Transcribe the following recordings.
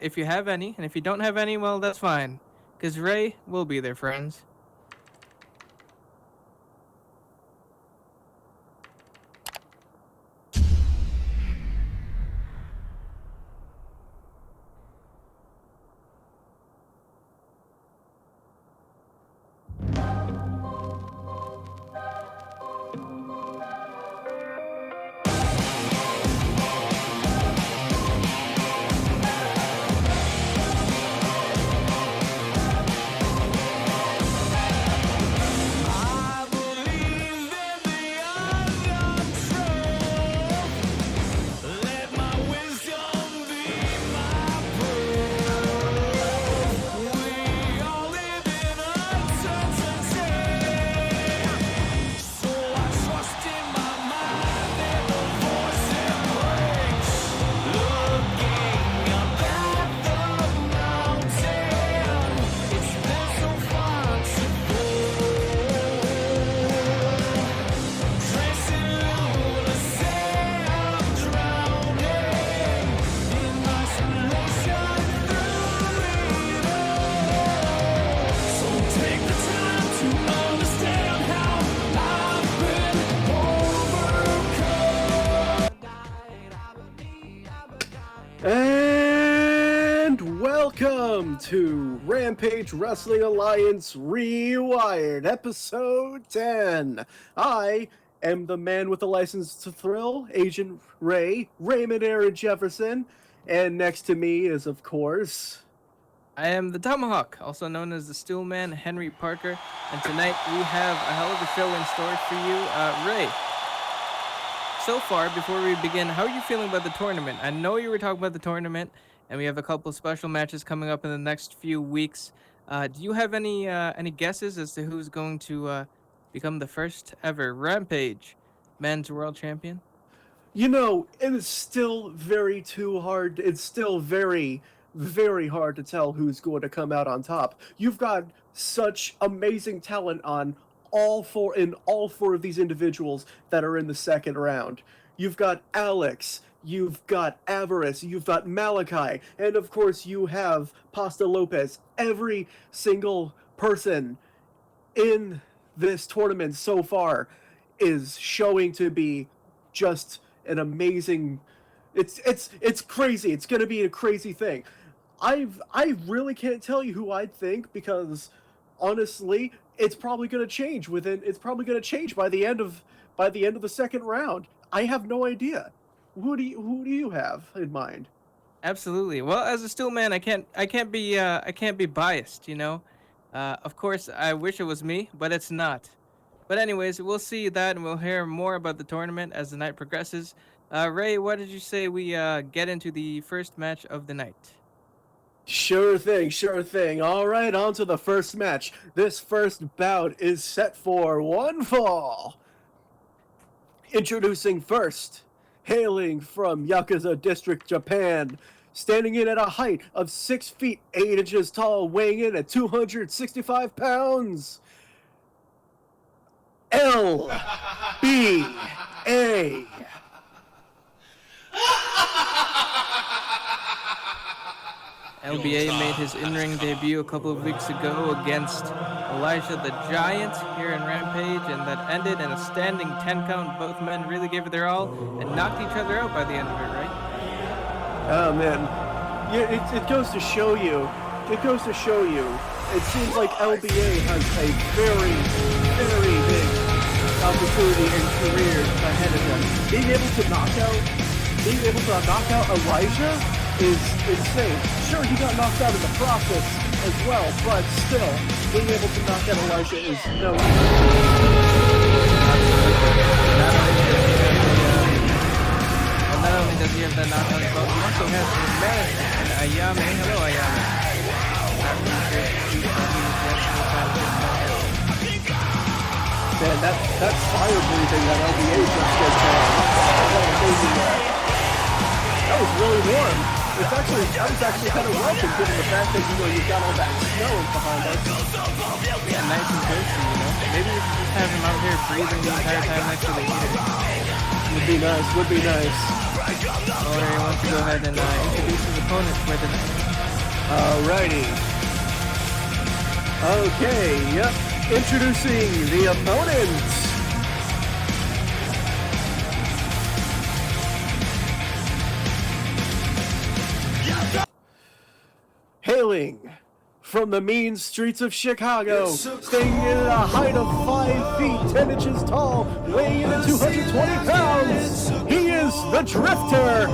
if you have any, and if you don't have any, well, that's fine, because Ray will be there, friends. And welcome to Rampage Wrestling Alliance Rewired, Episode 10. I am the man with the license to thrill, Agent Ray, Raymond Aaron Jefferson, and next to me is, of course... I am the Tomahawk, also known as the Stoolman, Henry Parker, and tonight we have a hell of a show in store for you. Ray, so far, before we begin, how are you feeling about the tournament? I know you were talking about the tournament, and we have a couple of special matches coming up in the next few weeks. Do you have any guesses as to who's going to become the first ever Rampage Men's World Champion? You know, it is still very hard. It's still very hard to tell who's going to come out on top. You've got such amazing talent on all four of these individuals that are in the second round. You've got Alex, you've got Avarice, you've got Malachi, and of course you have Pasta Lopez. Every single person in this tournament so far is showing to be just an amazing... It's crazy. It's going to be a crazy thing. I really can't tell you who I'd think, because honestly, it's probably going to change by the end of the second round. I have no idea. Who do you have in mind? Absolutely. Well, as a Steelman, I can't be biased, you know. Of course, I wish it was me, but it's not. But anyways, we'll see that, and we'll hear more about the tournament as the night progresses. Ray, what did you say we get into the first match of the night? Sure thing. All right, on to the first match. This first bout is set for one fall. Introducing first, hailing from Yakuza District, Japan, standing in at a height of 6 feet 8 inches tall, weighing in at 265 pounds, LBA. LBA made his in-ring debut a couple of weeks ago against Elijah the Giant here in Rampage, and that ended in a standing 10 count. Both men really gave it their all and knocked each other out by the end of it, right? Oh man, yeah, it goes to show you. It seems like LBA has a very big opportunity and career ahead of him. Being able to knock out Elijah is insane. Sure, he got knocked out in the process as well, but still, being able to knock out Elijah is no easy. Not only does he have that knockout, but he also has Romanis and Ayame. Hello, Ayame. Man, that fire breathing that LBA just did, that was really warm. I was actually kind of welcome, given the fact that, you've got all that snow behind us. Yeah, nice and toasty, you know. Maybe we should just have him out here breathing the entire time next to the heater. Would be nice. Or he wants to go ahead and introduce his opponent for the night. Alrighty. Okay, yep. Introducing the opponents. Hailing from the mean streets of Chicago, staying at a height of 5 feet 10 inches tall, weighing in at 220 pounds, he is the Drifter,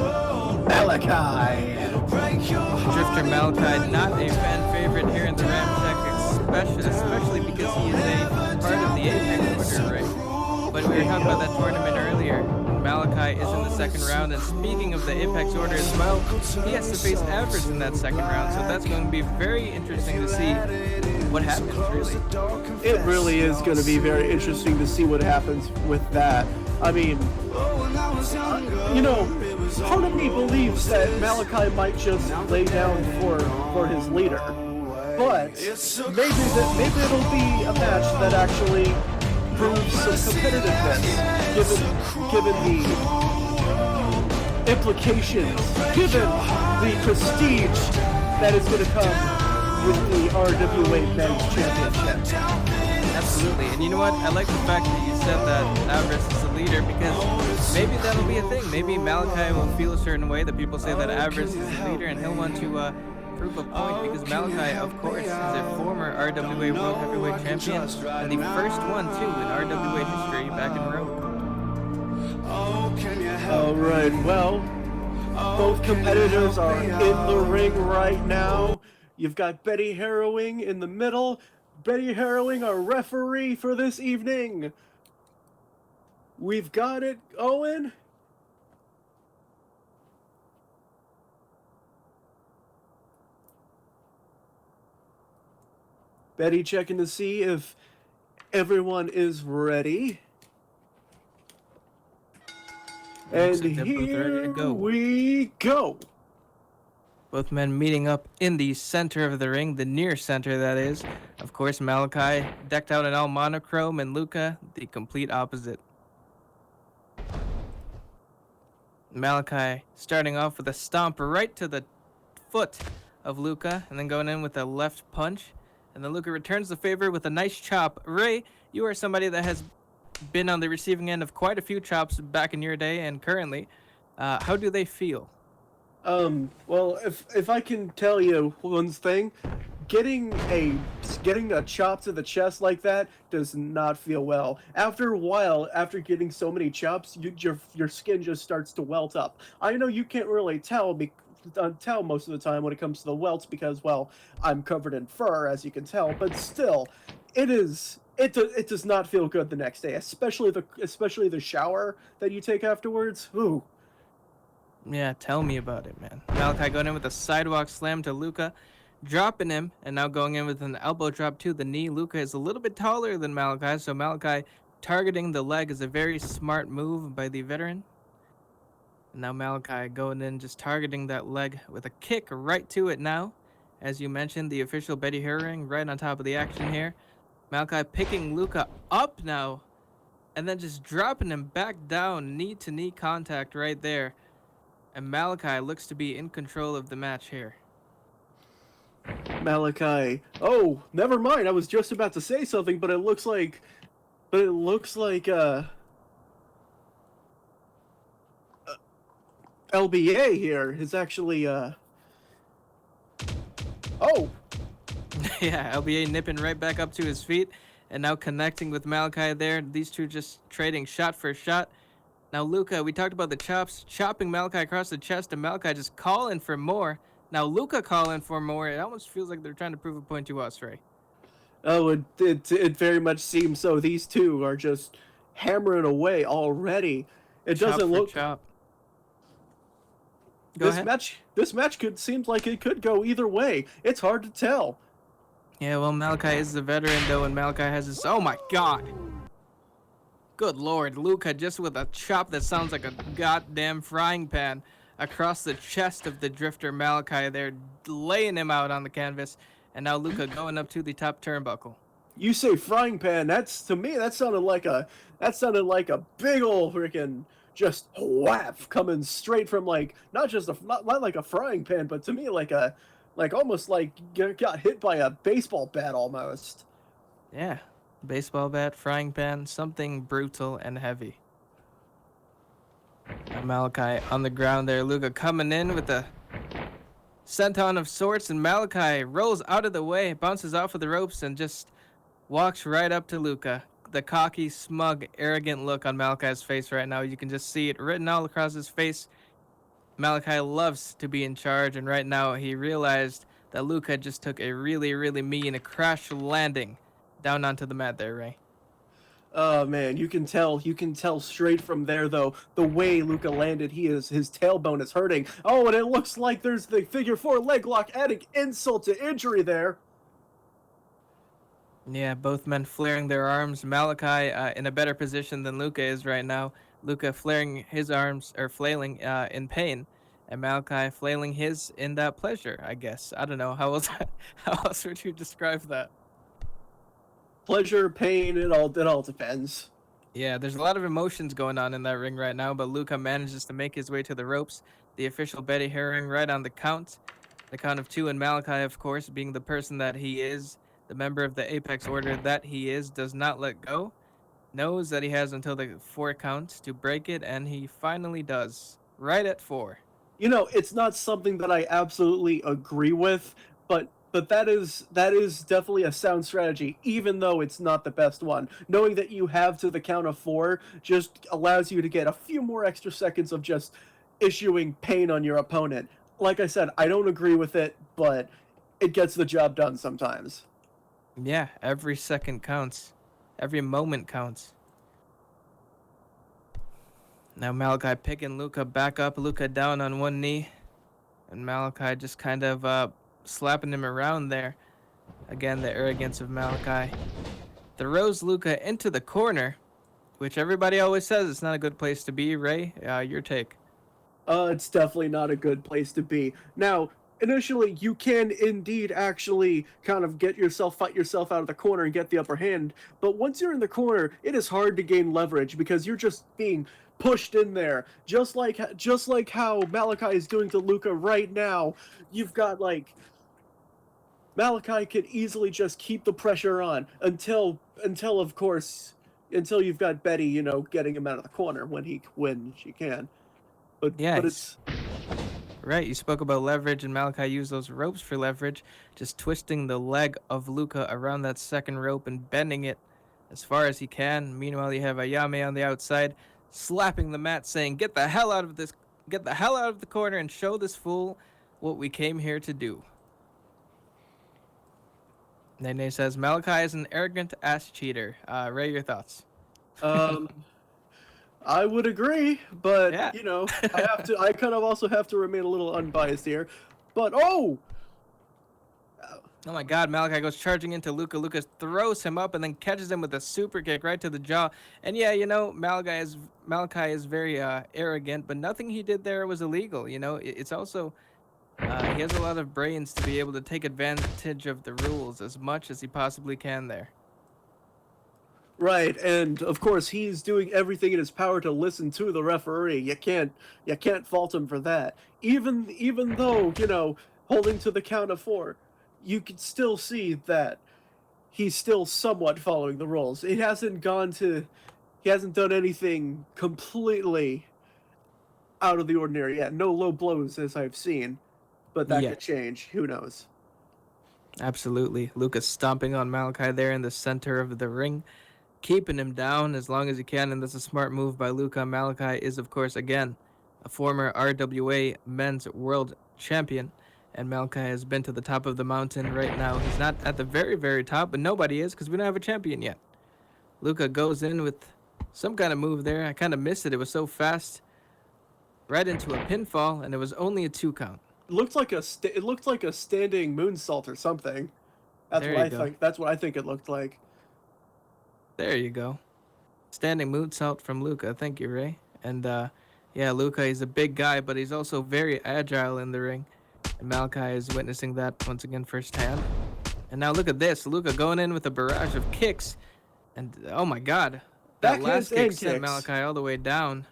Malachi. Drifter Malachi, not a fan favorite here in the Ramshack, especially because he is a part of the Apex order, right? But we were talking about that tournament earlier. Malachi is in the second round, and speaking of the Apex order as well, he has to face Avarice in that second round, so that's going to be very interesting to see what happens, really. It really is going to be very interesting to see what happens with that. I mean, you know, part of me believes that Malachi might just lay down for his leader, but maybe it'll be a match that actually proves some competitiveness, given the implications, given the prestige that is going to come with the RWA Men's Championship. Absolutely, and you know what? I like the fact that you said that Avarice is the leader, because maybe that'll be a thing. Maybe Malachi will feel a certain way that people say that Avarice is the leader, and he'll want to prove a point, because Malachi, of course, is a former RWA World Heavyweight Champion, and the first one, too, in RWA history back in Rogue. Alright, well, both competitors are in the ring right now. You've got Betty Harrowing in the middle. Betty Harrowing, our referee for this evening. We've got it, Owen. Betty checking to see if everyone is ready. And here we go. Both men meeting up in the center of the ring, the near center, that is. Of course, Malachi decked out in all monochrome, and Luca the complete opposite. Malachi starting off with a stomp right to the foot of Luca, and then going in with a left punch. And then Luca returns the favor with a nice chop. Ray, you are somebody that has been on the receiving end of quite a few chops back in your day and currently. How do they feel? Well, if I can tell you one thing, getting a chop to the chest like that does not feel well. After a while, after getting so many chops, your skin just starts to welt up. I know you can't really tell most of the time when it comes to the welts because, well, I'm covered in fur, as you can tell, but still, it does not feel good the next day, especially the shower that you take afterwards. Ooh. Yeah, tell me about it, man. Malachi going in with a sidewalk slam to Luca, dropping him, and now going in with an elbow drop to the knee. Luca is a little bit taller than Malachi, so Malachi targeting the leg is a very smart move by the veteran. And now Malachi going in, just targeting that leg with a kick right to it now. As you mentioned, the official Betty Herring right on top of the action here. Malachi picking Luca up now, and then just dropping him back down, knee-to-knee contact right there. And Malachi looks to be in control of the match here. Malachi. Oh, never mind. I was just about to say something, but it looks like LBA here is actually Oh. Yeah, LBA nipping right back up to his feet, and now connecting with Malachi there. These two just trading shot for shot. Now, Luca, we talked about the chops, chopping Malachi across the chest, and Malachi just calling for more. Now, Luca calling for more. It almost feels like they're trying to prove a point to us, Ray. Oh, it very much seems so. These two are just hammering away already. It doesn't look. Chop. This match seems like it could go either way. It's hard to tell. Yeah, well, Malachi is the veteran, though, and Malachi has his... Oh, my God. Good Lord. Luca just with a chop that sounds like a goddamn frying pan across the chest of the Drifter Malachi there, laying him out on the canvas. And now Luca going up to the top turnbuckle. You say frying pan, to me, that sounded like a big ol' freaking just whap coming straight from, like, not like a frying pan, but to me like a like almost like got hit by a baseball bat almost. Yeah. Baseball bat, frying pan, something brutal and heavy. Now Malachi on the ground there. Luca coming in with a senton of sorts, and Malachi rolls out of the way, bounces off of the ropes, and just walks right up to Luca. The cocky, smug, arrogant look on Malachi's face right now. You can just see it written all across his face. Malachi loves to be in charge, and right now he realized that Luca just took a really, really mean crash landing down onto the mat there, Ray. Oh man, you can tell straight from there though, the way Luca landed, his tailbone is hurting. Oh, and it looks like there's the figure four leg lock adding insult to injury there. Yeah, both men flaring their arms. Malachi in a better position than Luca is right now. Luca flaring his arms or flailing in pain, and Malachi flailing his in that pleasure. I guess I don't know how else how else would you describe that? Pleasure, pain, it all depends. Yeah, there's a lot of emotions going on in that ring right now, but Luca manages to make his way to the ropes. The official Betty Herring right on the count of two, and Malachi, of course, being the person that he is, the member of the Apex Order that he is, does not let go. Knows that he has until the 4 count to break it, and he finally does. Right at 4. You know, it's not something that I absolutely agree with, but that is definitely a sound strategy, even though it's not the best one. Knowing that you have to the count of 4 just allows you to get a few more extra seconds of just issuing pain on your opponent. Like I said, I don't agree with it, but it gets the job done sometimes. Yeah, every second counts. Every moment counts. Now Malachi picking Luca back up, Luca down on one knee, and Malachi just kind of slapping him around there. Again, the arrogance of Malachi. Throws Luca into the corner, which everybody always says it's not a good place to be. Ray, your take. It's definitely not a good place to be. Now, initially, you can indeed actually kind of fight yourself out of the corner and get the upper hand, but once you're in the corner, it is hard to gain leverage because you're just being pushed in there. Just like how Malachi is doing to Luca right now. You've got like Malachi can easily just keep the pressure on until of course until you've got Betty, getting him out of the corner when she can. But Yeah, it's right. You spoke about leverage, and Malachi used those ropes for leverage, just twisting the leg of Luca around that second rope and bending it as far as he can. Meanwhile, you have Ayame on the outside, slapping the mat, saying, "Get the hell out of this! Get the hell out of the corner and show this fool what we came here to do." Nene says Malachi is an arrogant ass cheater. Ray, your thoughts? um I would agree, but Yeah. I kind of also have to remain a little unbiased here. But oh, Oh my God, Malachi goes charging into Luca. Luca throws him up and then catches him with a super kick right to the jaw. And yeah, Malachi is very arrogant, but nothing he did there was illegal. It's also he has a lot of brains to be able to take advantage of the rules as much as he possibly can there. right, and of course he's doing everything in his power to listen to the referee. You can't fault him for that. Even though, holding to the count of 4, you can still see that he's still somewhat following the rules. He hasn't done anything completely out of the ordinary yet. No low blows as I've seen, but that Yeah, could change. Who knows? absolutely. Luca stomping on Malachi there in the center of the ring, keeping him down as long as he can, and that's a smart move by Luca. Malachi is, of course, again, a former RWA men's world champion, and Malachi has been to the top of the mountain right now. He's not at the very, very top, but nobody is because we don't have a champion yet. Luca goes in with some kind of move there. I kind of missed it. It was so fast. Right into a pinfall, and it was only a 2 count. It looked like a standing moonsault or something. That's There what you I go. think. That's what I think it looked like. There you go. Standing moonsault from Luca. Thank you, Ray. And yeah, Luca, he's a big guy, but he's also very agile in the ring. And Malachi is witnessing that once again firsthand. And now look at this. Luca going in with a barrage of kicks. And oh my God. That last Backhands kick and sent kicks. Malachi all the way down.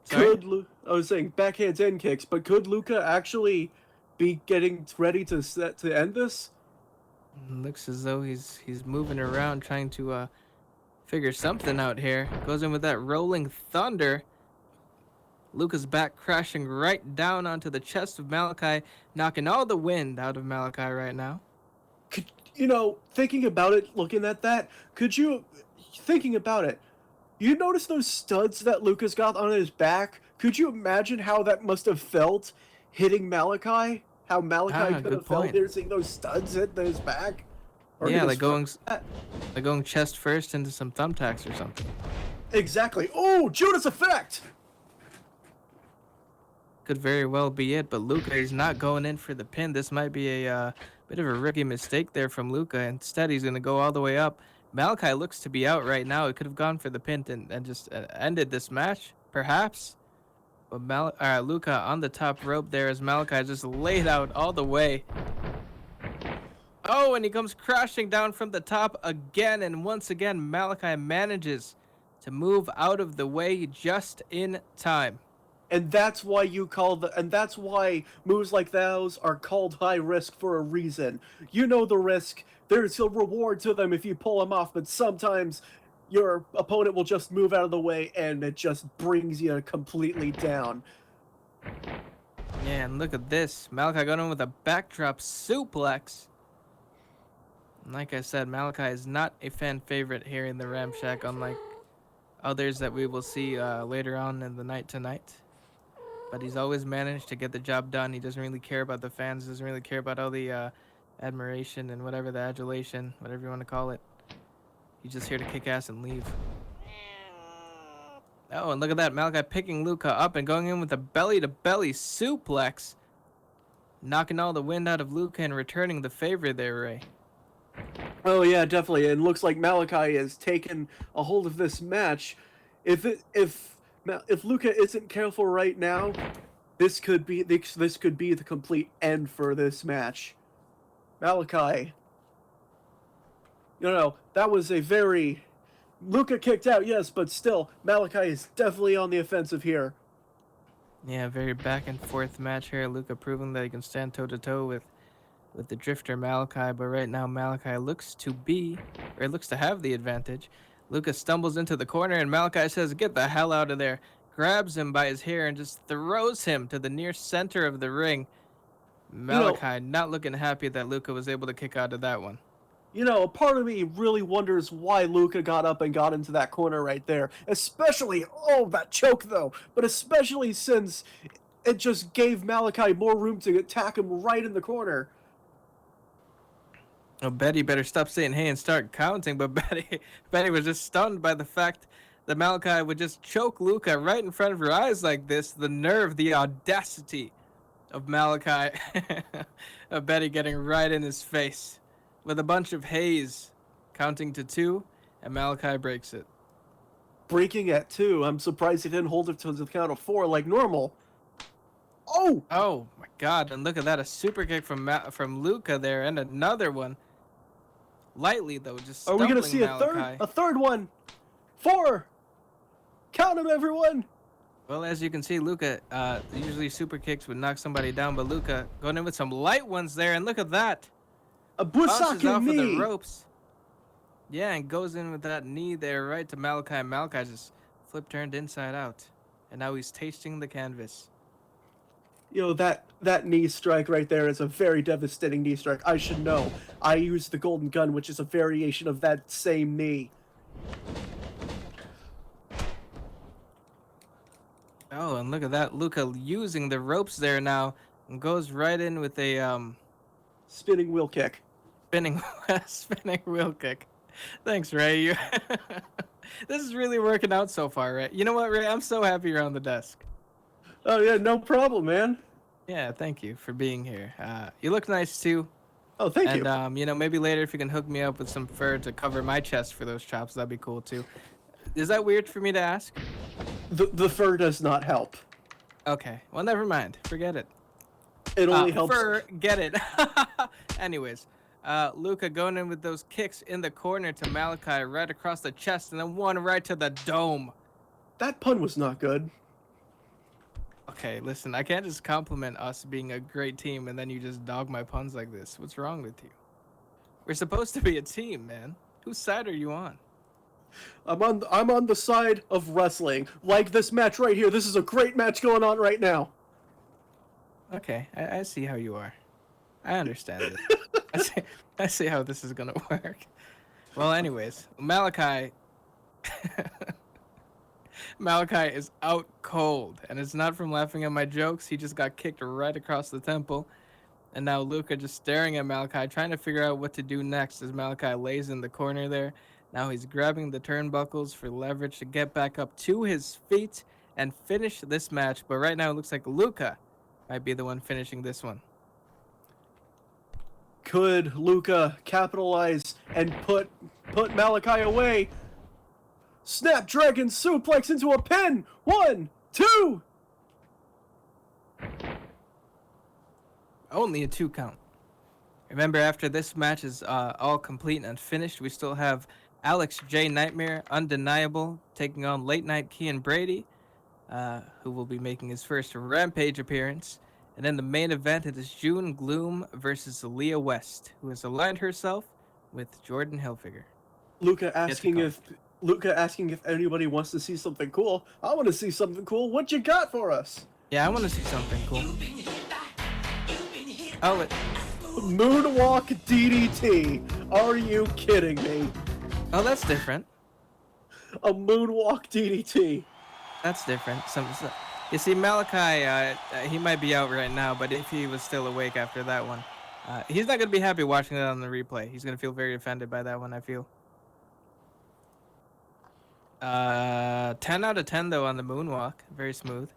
Sorry? I was saying backhands and kicks, but could Luca actually be getting ready to end this? Looks as though he's moving around trying to figure something out here. Goes in with that rolling thunder. Luca's back crashing right down onto the chest of Malachi, knocking all the wind out of Malachi right now. Could, thinking about it, looking at that, thinking about it, you notice those studs that Luca's got on his back? Could you imagine how that must have felt hitting Malachi? How Malachi could Good have felt point. here seeing those studs hit his back? Or Yeah, hit like his going chest first into some thumbtacks or something. Exactly. Oh, Judas effect! Could very well be it, but Luca is not going in for the pin. This might be a bit of a rookie mistake there from Luca. Instead, he's going to go all the way up. Malachi looks to be out right now. He could have gone for the pin and just ended this match, perhaps. But Luca on the top rope there as Malachi just laid out all the way. Oh, and he comes crashing down from the top again. And once again, Malachi manages to move out of the way just in time. And that's why that's why moves like those are called high risk for a reason. You know the risk. There's a reward to them if you pull them off, but sometimes your opponent will just move out of the way and it just brings you completely down. Yeah, and look at this. Malachi got in with a backdrop suplex. And like I said, Malachi is not a fan favorite here in the Ram Shack, unlike others that we will see later on in the night tonight. But he's always managed to get the job done. He doesn't really care about the fans, doesn't really care about all the admiration and whatever, the adulation, whatever you want to call it. He's just here to kick ass and leave. Oh, and look at that. Malachi picking Luca up and going in with a belly-to-belly suplex. Knocking all the wind out of Luca and returning the favor there, Ray. Oh yeah, definitely. It looks like Malachi has taken a hold of this match. If Luca isn't careful right now, this could be the complete end for this match. Malachi, that was a very Luca kicked out, yes, but still Malachi is definitely on the offensive here. Yeah, very back and forth match here. Luca proving that he can stand toe to toe with the drifter Malachi, but right now Malachi looks to have the advantage. Luca stumbles into the corner and Malachi says, "Get the hell out of there." Grabs him by his hair and just throws him to the near center of the ring. Malachi not looking happy that Luca was able to kick out of that one. A part of me really wonders why Luca got up and got into that corner right there. Especially, that choke though. But especially since it just gave Malachi more room to attack him right in the corner. Oh, Betty better stop saying hey and start counting, but Betty was just stunned by the fact that Malachi would just choke Luca right in front of her eyes like this. The nerve, the audacity of Malachi. Of Betty getting right in his face with a bunch of haze, counting to 2, and Malachi breaks it. Breaking at 2. I'm surprised he didn't hold it to the count of 4 like normal. Oh my God! And look at that, a super kick from Luca there, and another one. Lightly though, just. Are we gonna see Malachi. a third one? 4. Count them, everyone. Well, as you can see, Luca usually super kicks would knock somebody down, but Luca going in with some light ones there, and look at that. A Busaki off knee. of the ropes. Yeah, and goes in with that knee there right to Malachi. Malachi just flip turned inside out, and now he's tasting the canvas. That knee strike right there is a very devastating knee strike. I should know. I use the Golden Gun, which is a variation of that same knee. Oh, and look at that. Luca using the ropes there now and goes right in with a spinning wheel kick. Spinning wheel kick. Thanks, Ray. This is really working out so far, Ray. You know what, Ray? I'm so happy you're on the desk. Oh yeah, no problem, man. Yeah, thank you for being here. You look nice too. Oh, thank you. And maybe later if you can hook me up with some fur to cover my chest for those chops, that'd be cool too. Is that weird for me to ask? The fur does not help. Okay, well never mind. Forget it. It only helps. Forget it. Anyways, Luca going in with those kicks in the corner to Malachi right across the chest, and then one right to the dome. That pun was not good. Okay, listen, I can't just compliment us being a great team and then you just dog my puns like this. What's wrong with you? We're supposed to be a team, man. Whose side are you on? I'm on the side of wrestling. Like this match right here. This is a great match going on right now. Okay, I see how you are. I understand it. I see how this is gonna work. Well, anyways, Malachi is out cold, and it's not from laughing at my jokes. He just got kicked right across the temple, and now Luca just staring at Malachi, trying to figure out what to do next as Malachi lays in the corner there. Now he's grabbing the turnbuckles for leverage to get back up to his feet and finish this match. But right now it looks like Luca might be the one finishing this one. Could Luca capitalize and put Malachi away? Snapdragon suplex into a pin. 1, 2. Only a 2 count. Remember, after this match is all complete and finished, we still have Alex J. Nightmare, Undeniable, taking on Late Night Kean Brady, who will be making his first Rampage appearance. And then the main event, it is June Gloom versus Leah West, who has aligned herself with Jordan Hilfiger. Luca asking if anybody wants to see something cool. I want to see something cool. What you got for us? Yeah, I want to see something cool. Oh, Moonwalk DDT. Are you kidding me? oh, that's different. A moonwalk DDT. That's different. You see, Malachi, he might be out right now, but if he was still awake after that one, he's not going to be happy watching it on the replay. He's going to feel very offended by that one, I feel. 10 out of 10, though, on the moonwalk. Very smooth.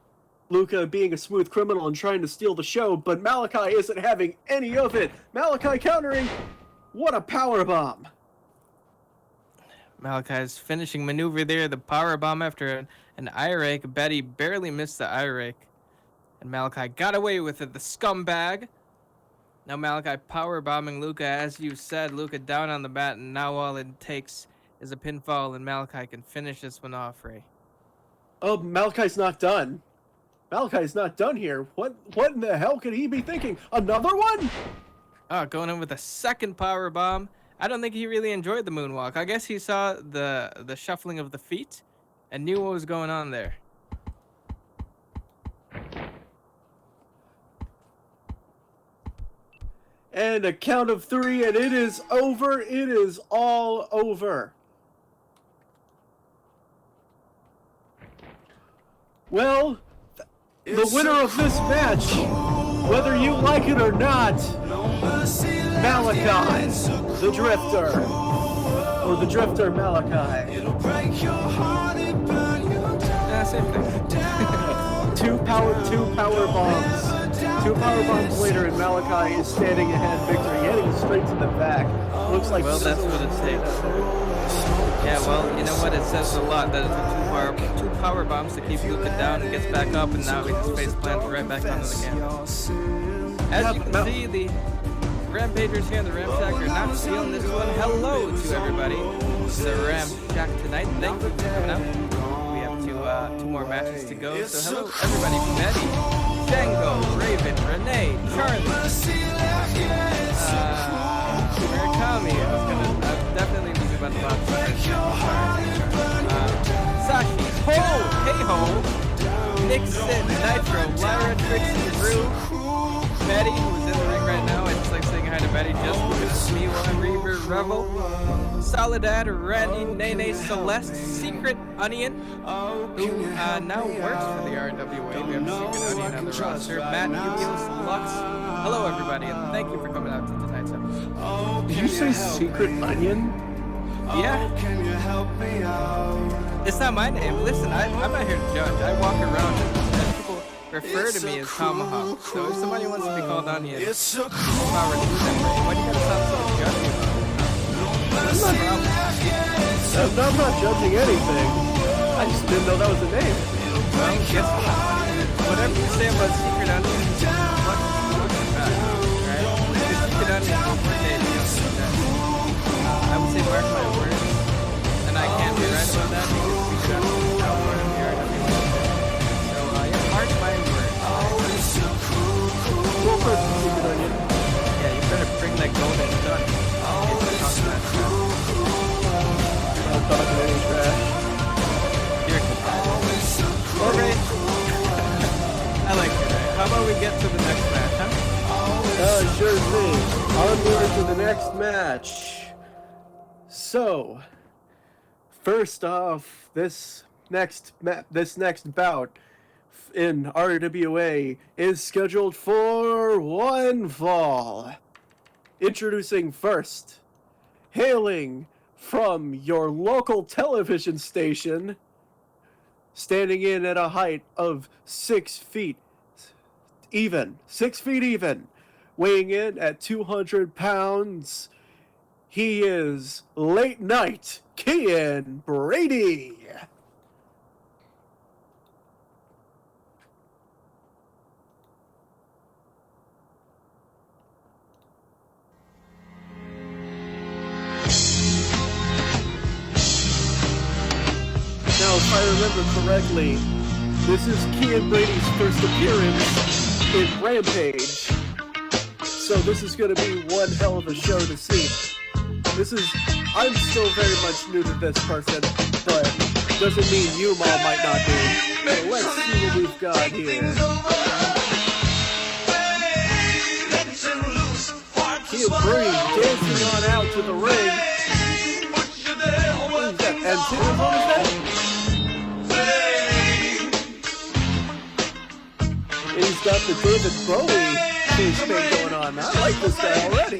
Luca being a smooth criminal and trying to steal the show, but Malachi isn't having any of it. Malachi countering. What a powerbomb. Malachi's finishing maneuver there, the power bomb after an eye rake. Betty barely missed the eye rake, and Malachi got away with it, the scumbag. Now Malachi power bombing Luca, as you said. Luca down on the mat, and now all it takes is a pinfall, and Malachi can finish this one off, Ray. Oh, Malachi's not done. Malachi's not done here. What in the hell could he be thinking? Another one? Oh, going in with a second power bomb. I don't think he really enjoyed the moonwalk. I guess he saw the shuffling of the feet and knew what was going on there. And a count of 3, and it is over. It is all over. Well, the winner of this match, whether you like it or not, Malachi, the Drifter, or the Drifter Malachi. Yeah, same thing. Two power bombs later, and Malachi is standing ahead victory, heading straight to the back. Looks like Well, that's what it takes. Yeah, well, you know what? It says a lot that it took two power bombs to keep Luca down and gets back up, and now he just face plants right back onto the canvas. As you can see, the Rampagers here in the Ram Shack are not stealing this one. Hello to everybody. This is the Ram Shack tonight. Thank you for coming out. We have two more matches to go. So hello everybody. Betty, Django, Raven, Renee, Charlie, Murakami. I definitely was about to box. Sashi, Ho, Hey Ho, Nixon, Nitro, Lyra, Trixie, Rue, Betty, who's in the ring right now. I just like saying hi to Betty just because me while Reaver, Revel, Soledad, Randy, Nene, Celeste, Secret Onion, who now works for the RWA. We have Secret Onion on the roster. Matt, Helios, Lux. Hello, everybody, and thank you for coming out to tonight's episode. Did you say Secret Onion? Yeah. It's not my name. Listen, I'm not here to judge. I walk around and people refer to me as Tomahawk. So if somebody wants to be called Onion, it's power to them. Why do you gotta sound so judgy about it? I'm not judging anything. I just didn't know that was a name. Well, guess what? Whatever you say about Secret Onion, what's back, right? Because Secret Onion is for Dave. I would say mark my words, and I can't be right about that because Secret Onion is now part of the RWA. So yeah, mark my words. get to the next match, huh? Sure thing. Onward to the next match. So, first off, this next bout in RWA is scheduled for one fall. Introducing first, hailing from your local television station, standing in at a height of 6 feet even, weighing in at 200 pounds, he is Late Night Kian Brady. Now, if I remember correctly, this is Kian Brady's first appearance in Rampage. So this is going to be one hell of a show to see. I'm still very much new to this person, but doesn't mean you all might not be. So let's see what we've got here. Kian Brady dancing on out to the ring. What is that? Antennas on his head? And he's got the David Bowie face paint going on. I like this guy already.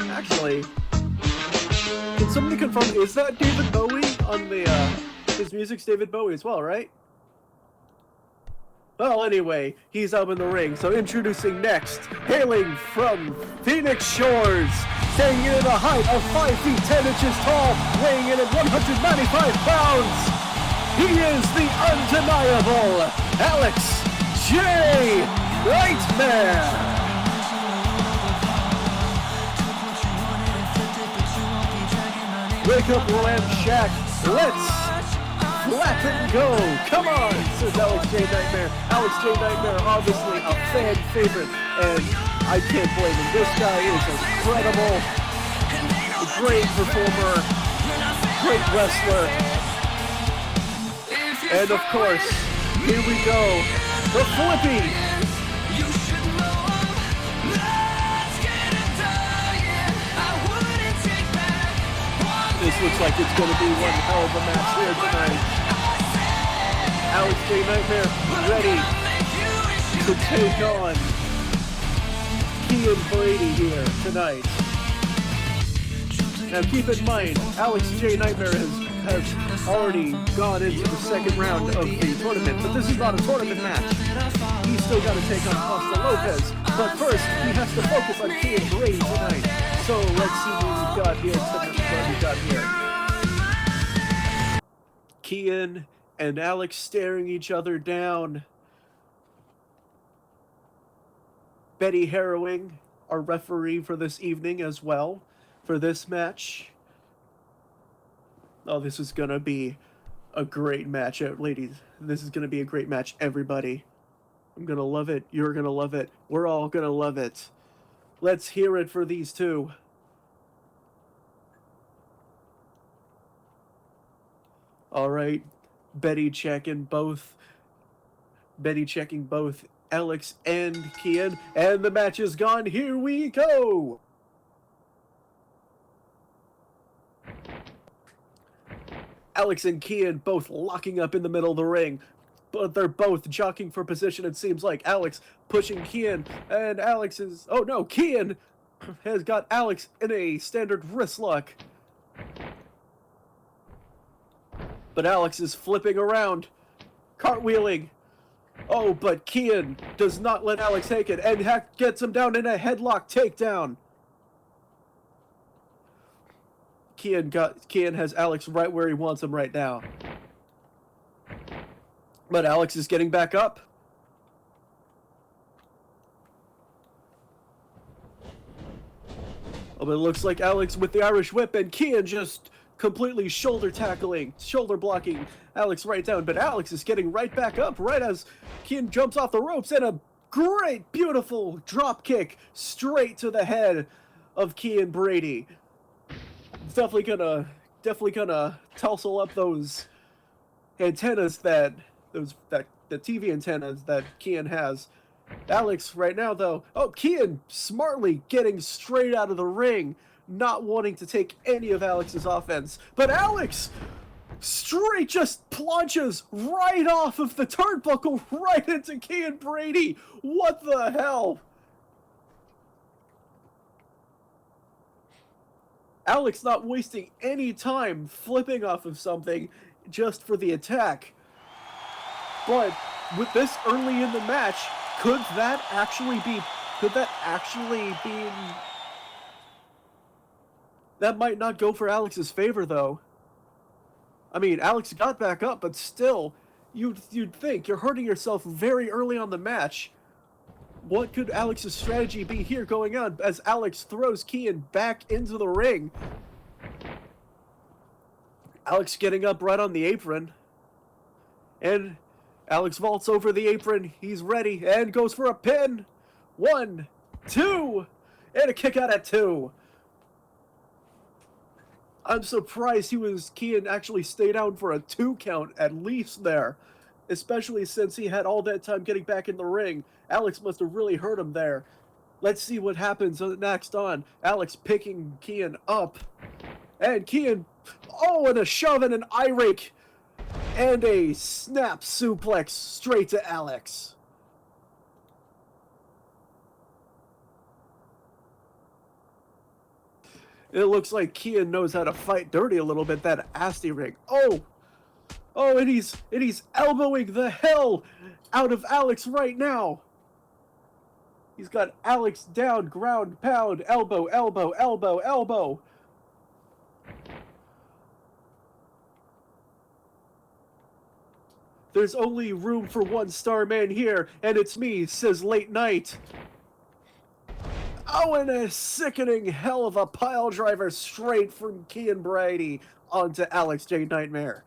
Actually, can somebody confirm, is that David Bowie on the, his music's David Bowie as well, right? Well, anyway, he's up in the ring, so introducing next, hailing from Phoenix Shores, staying in at a height of 5 feet 10 inches tall, weighing in at 195 pounds. He is the undeniable Alex J. Nightmare. Wake up, Ramshack. Let's flap it and go. Come on, says Alex J. Nightmare. Alex J. Nightmare, obviously a fan favorite, and I can't blame him. This guy is incredible, great performer, great wrestler. And of course, here we go, the Flippy. This looks like it's going to be one hell of a match here tonight. Alex J. Nightmare ready to take on Kian Brady here tonight. Now keep in mind, Alex J. Nightmare has already gone into the second round of the tournament, but this is not a tournament match. He's still got to take on Costa Lopez, but first he has to focus on Kian Brady tonight. So let's see what we've got here Kian and Alex staring each other down. Betty Harrowing, our referee for this evening as well, for this match. Oh, this is going to be a great match, ladies. This is going to be a great match, everybody. I'm going to love it. You're going to love it. We're all going to love it. Let's hear it for these two. All right, Betty checking both Alex and Kian, and the match is gone. Here we go. Alex and Kian both locking up in the middle of the ring, but they're both jockeying for position. It seems like Alex pushing Kian, and Kian has got Alex in a standard wrist lock. But Alex is flipping around, cartwheeling. Oh, but Kian does not let Alex take it, and gets him down in a headlock takedown. Kian has Alex right where he wants him right now. But Alex is getting back up. Oh, but it looks like Alex with the Irish whip, and Kian just completely shoulder blocking Alex right down. But Alex is getting right back up right as Kian jumps off the ropes, and a great, beautiful drop kick straight to the head of Kian Brady. definitely gonna tussle up those antennas that the TV antennas that Kian has. Alex right now though, oh, Kian smartly getting straight out of the ring, not wanting to take any of Alex's offense. But Alex straight just plunges right off of the turnbuckle right into Kian Brady. What the hell? Alex not wasting any time flipping off of something just for the attack. But with this early in the match, could that actually be... That might not go for Alex's favor, though. I mean, Alex got back up, but still, you'd think you're hurting yourself very early on the match. What could Alex's strategy be here going on as Alex throws Kian back into the ring? Alex getting up right on the apron. And Alex vaults over the apron. He's ready and goes for a pin. 1, 2, and a kick out at 2. I'm surprised Kian actually stayed down for a 2 count at least there. Especially since he had all that time getting back in the ring. Alex must have really hurt him there. Let's see what happens next on. Alex picking Kian up. And Kian, and a shove and an eye rake. And a snap suplex straight to Alex. It looks like Kian knows how to fight dirty a little bit, that Asti rig. And he's elbowing the hell out of Alex right now. He's got Alex down, ground, pound, elbow, elbow, elbow, elbow. There's only room for one star man here, and it's me, says Late Night. And a sickening hell of a pile driver straight from Kian Brady onto Alex J. Nightmare.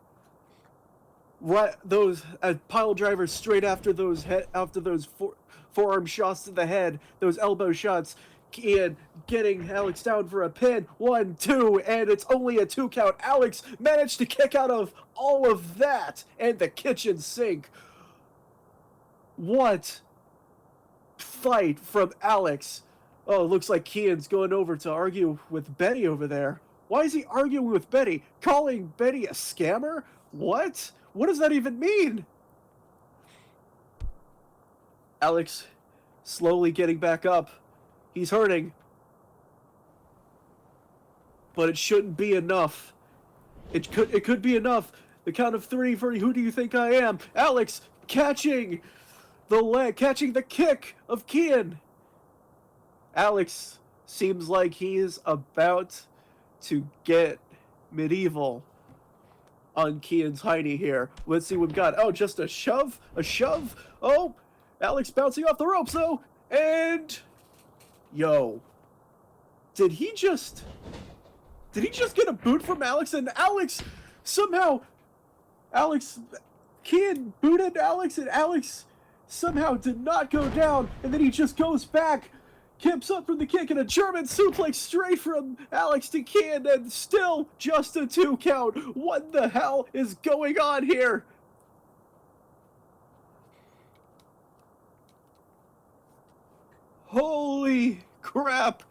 Right, those pile drivers straight after those forearm shots to the head, those elbow shots. Kian getting Alex down for a pin. 1, 2, and it's only a 2 count. Alex managed to kick out of all of that and the kitchen sink. What fight from Alex. Oh, it looks like Kian's going over to argue with Betty over there. Why is he arguing with Betty? Calling Betty a scammer? What? What does that even mean? Alex slowly getting back up. He's hurting. But it shouldn't be enough. It could be enough. The count of 3 for who do you think I am? Alex catching the kick of Kian. Alex seems like he is about to get medieval on Kian's hiney here. Let's see what we've got. Oh, just a shove. Oh, Alex bouncing off the ropes though. And yo, did he just get a boot from Alex? And Kian booted Alex, and Alex somehow did not go down, and then he just goes back, kips up from the kick, and a German suplex straight from Alex to Kian, and still just a 2 count. What the hell is going on here? Holy crap!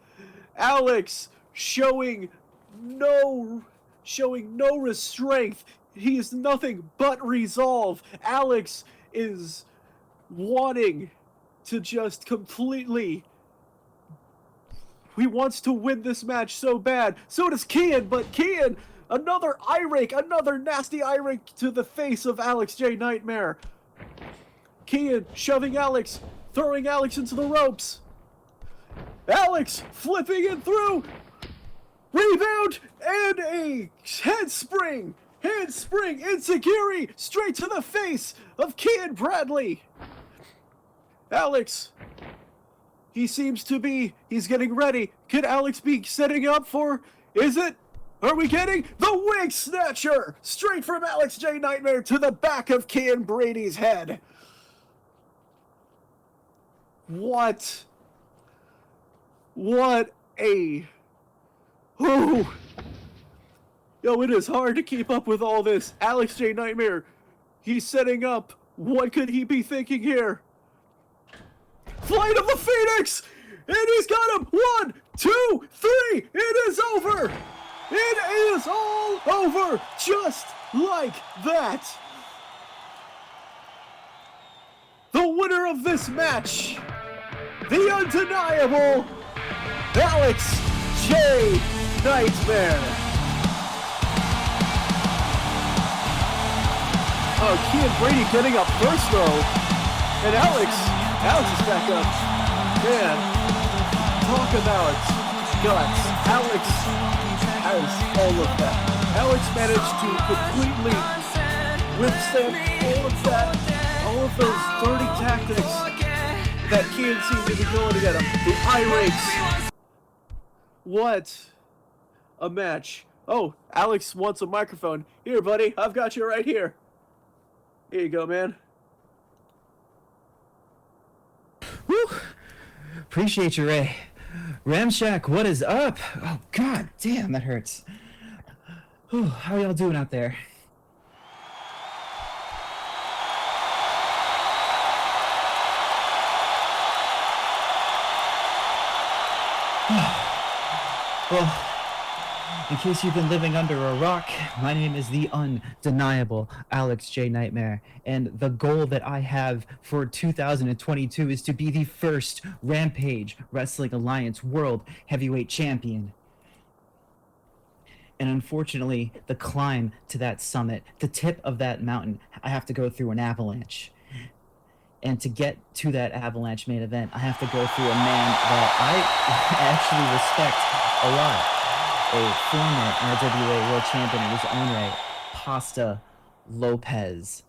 Alex showing no restraint. He is nothing but resolve. Alex is wanting to just completely... He wants to win this match so bad. So does Kian, but Kian, another nasty eye rake to the face of Alex J. Nightmare. Kian shoving Alex, throwing Alex into the ropes. Alex flipping it through. Rebound and a handspring enziguri straight to the face of Kian Bradley. Alex, he's getting ready. Could Alex be setting up for, are we getting the wig snatcher straight from Alex J. Nightmare to the back of Kian Brady's head? What a... Ooh. Yo, it is hard to keep up with all this. Alex J. Nightmare, he's setting up. What could he be thinking here? Flight of the Phoenix! And he's got him! 1, 2, 3! It is over! It is all over! Just like that! The winner of this match, the undeniable Alex J. Nightmare! Oh, Kean Brady getting up first though. And Alex is back up. Man, talk about guts. Alex has all of that. Alex managed to completely withstand all of that, all of those dirty tactics that Kean seemed to be going to get him. The eye rakes. What a match. Oh, Alex wants a microphone. Here, buddy, I've got you right here. Here you go, man. Woo! Appreciate you, Ray. Ramshack, what is up? Oh, god damn, that hurts. Whew, how y'all doing out there? Well, in case you've been living under a rock, my name is the undeniable Alex J. Nightmare, and the goal that I have for 2022 is to be the first Rampage Wrestling Alliance World Heavyweight Champion. And unfortunately, the climb to that summit, the tip of that mountain, I have to go through an avalanche. And to get to that avalanche main event, I have to go through a man that I actually respect a lot. A former RWA World Champion in his own right, Pasta Lopez.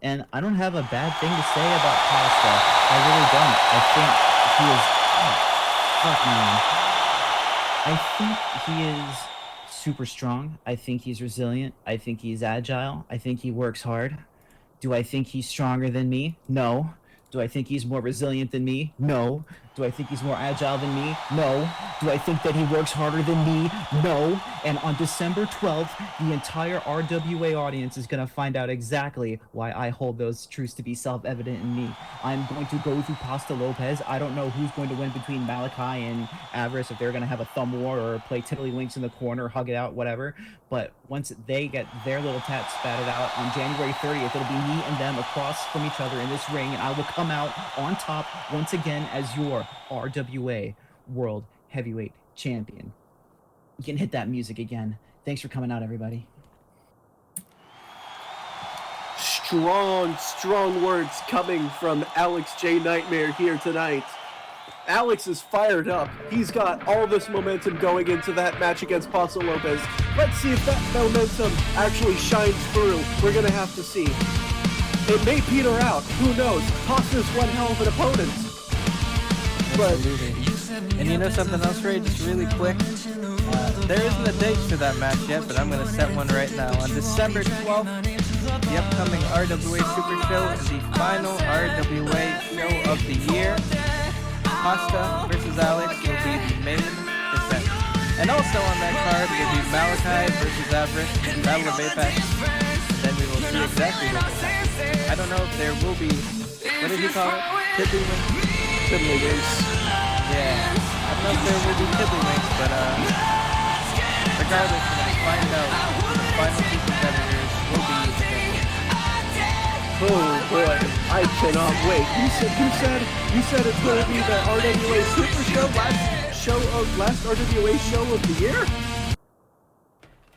And I don't have a bad thing to say about Pasta. I really don't. I think he is... Oh, fuck, man. I think he is super strong. I think he's resilient. I think he's agile. I think he works hard. Do I think he's stronger than me? No. Do I think he's more resilient than me? No. Do I think he's more agile than me? No. Do I think that he works harder than me? No. And on December 12th, the entire RWA audience is going to find out exactly why I hold those truths to be self-evident in me. I'm going to go through Pasta Lopez. I don't know who's going to win between Malachi and Avarice, if they're going to have a thumb war or play tiddlywinks in the corner, hug it out, whatever. But once they get their little tats spatted out on January 30th, it'll be me and them across from each other in this ring, and I will come out on top once again as your RWA World Heavyweight Champion. You can hit that music again. Thanks for coming out, everybody. Strong words coming from Alex J. Nightmare here tonight. Alex is fired up. He's got all this momentum going into that match against Pasta Lopez. Let's see if that momentum actually shines through. We're gonna have to see. It may peter out. Who knows? Pasta's one hell of an opponent. Absolutely. And you know something else, Ray? Just really quick. There isn't a date for that match yet, but I'm going to set one right now. On December 12th, the upcoming RWA Super Show is the final RWA show of the year. Pasta versus Alex will be the main event. And also on that card will be Malachi versus Avarice in Battle of Apex. Then we will see exactly what will happen. I don't know if there will be, what did he call it? Tiddlywinks. Yeah. I don't know if there will be tiddlywinks, but regardless, we're gonna find out who the final two competitors will be. Oh boy, I cannot wait. You said it's going to be the RWA Super Show, last RWA show of the year?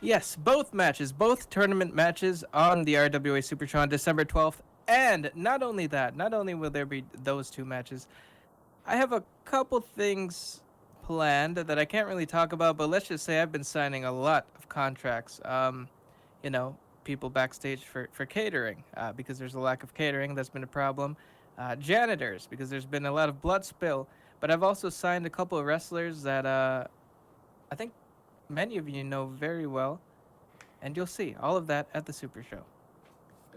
Yes, both matches, both tournament matches on the RWA Super Show on December 12th. And not only that, not only will there be those two matches, I have a couple things planned that I can't really talk about, but let's just say I've been signing a lot of contracts. You know, people backstage for catering, because there's a lack of catering. That's been a problem. Janitors, because there's been a lot of blood spill. But I've also signed a couple of wrestlers that I think many of you know very well. And you'll see all of that at the Super Show.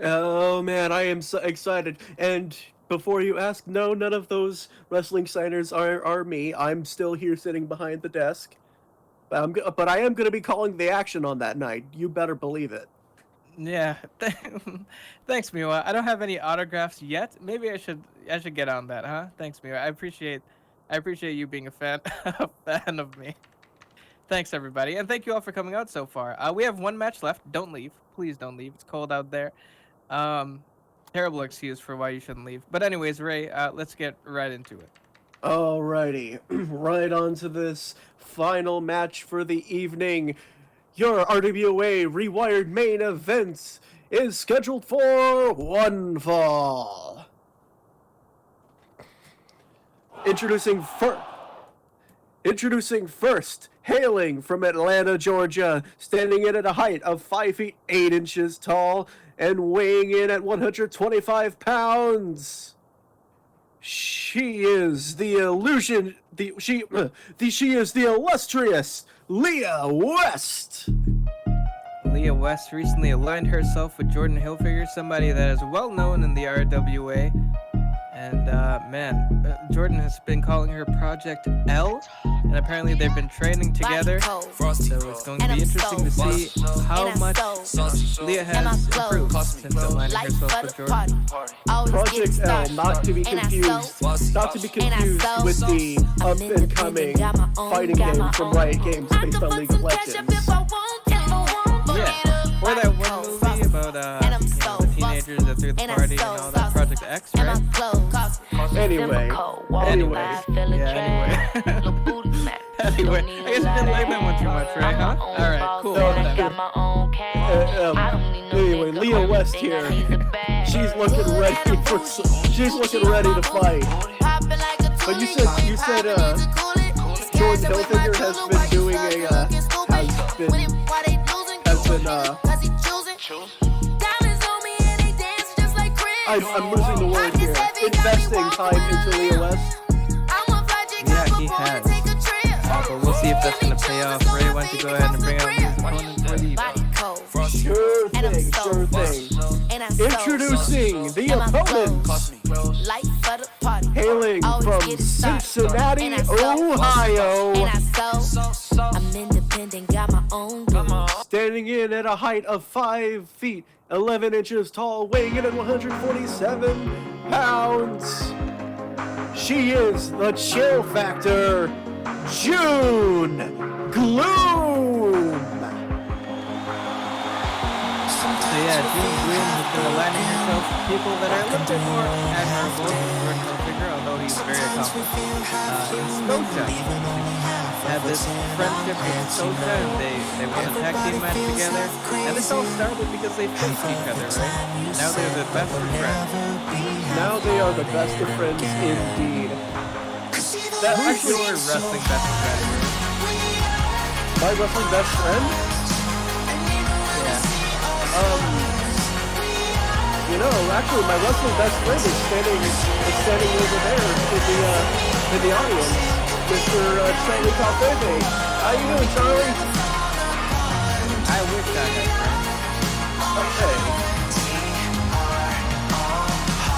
Oh man, I am so excited. And before you ask, no, none of those wrestling signers are me. I'm still here sitting behind the desk. But I am going to be calling the action on that night. You better believe it. Yeah. Thanks, Miwa. I don't have any autographs yet. Maybe I should get on that, huh? Thanks, Miwa. I appreciate you being a fan a fan of me. Thanks, everybody, and thank you all for coming out so far. We have one match left. Don't leave, please. Don't leave. It's cold out there. Terrible excuse for why you shouldn't leave. But anyways, Ray, let's get right into it. Alrighty, right on to this final match for the evening. Your RWA Rewired main event is scheduled for one fall. Introducing first, hailing from Atlanta, Georgia, standing in at a height of 5 feet 8 inches tall and weighing in at 125 pounds. She is the illustrious Leah West. Leah West recently aligned herself with Jordan Hilfiger, somebody that is well known in the RWA. And Jordan has been calling her Project L, and apparently they've been training together. So it's going to be interesting to see how much Leah has improved since aligning herself with Jordan. Project L, not to be confused with the up and coming fighting game from Riot Games based on League of Legends. Yeah, or that one movie about the teenagers that threw the party and all that. Project X, right? Anyway. Anyway, I guess you didn't like that one too much, right? Huh? All right, cool. Anyway, Leah West here. She's looking ready to fight. But you said Jordan Hilfiger has been doing I'm losing the word here. Investing time into Leah West. Yeah, he has. But we'll see if that's gonna pay off. Ray, why don't you go ahead and bring out his opponent for the Sure thing. Introducing the opponent, hailing from Cincinnati, Ohio, standing in at a height of 5 feet 11 inches tall, weighing in at 147 pounds. She is the chill factor, June Gloom. So yeah, June Gloom has been aligning herself with people that are a little bit more admirable than Jordan Hilfiger, although he's very accomplished. Scotia had this friendship with Scotia, and they won a tag team match together. And this all started because they faced each other, right? Now they're the best of friends. Now they are the best of friends indeed. Who's your wrestling best friend? My wrestling best friend? Yeah. Actually, my wrestling best friend is standing over there in the audience, Mr. Charlie Calfebe. How you doing, Charlie? I wish I had friends. Okay.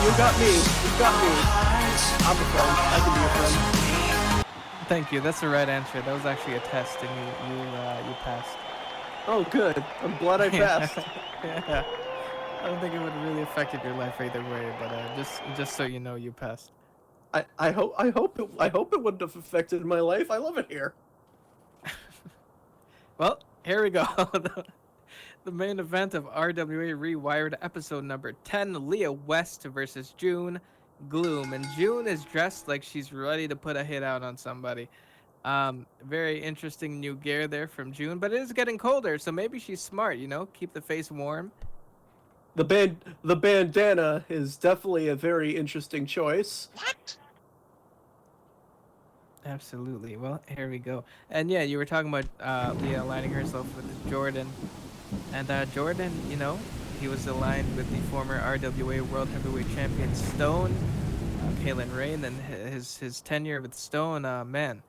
You got me. I'm a friend. I can be a friend. Thank you. That's the right answer. That was actually a test, and you passed. Oh, good. I'm glad I passed. Yeah. I don't think it would have really affected your life either way, but just so you know, you passed. I hope it wouldn't have affected my life. I love it here. Well, here we go. The main event of RWA Rewired episode number 10, Leah West versus June Gloom. And June is dressed like she's ready to put a hit out on somebody. Very interesting new gear there from June, but it is getting colder, so maybe she's smart, keep the face warm. The bandana is definitely a very interesting choice. What? Absolutely. Well, here we go. And yeah, you were talking about Leah aligning herself with Jordan. And Jordan, he was aligned with the former RWA World Heavyweight Champion Stone, Kalen Rain, and his tenure with Stone, man,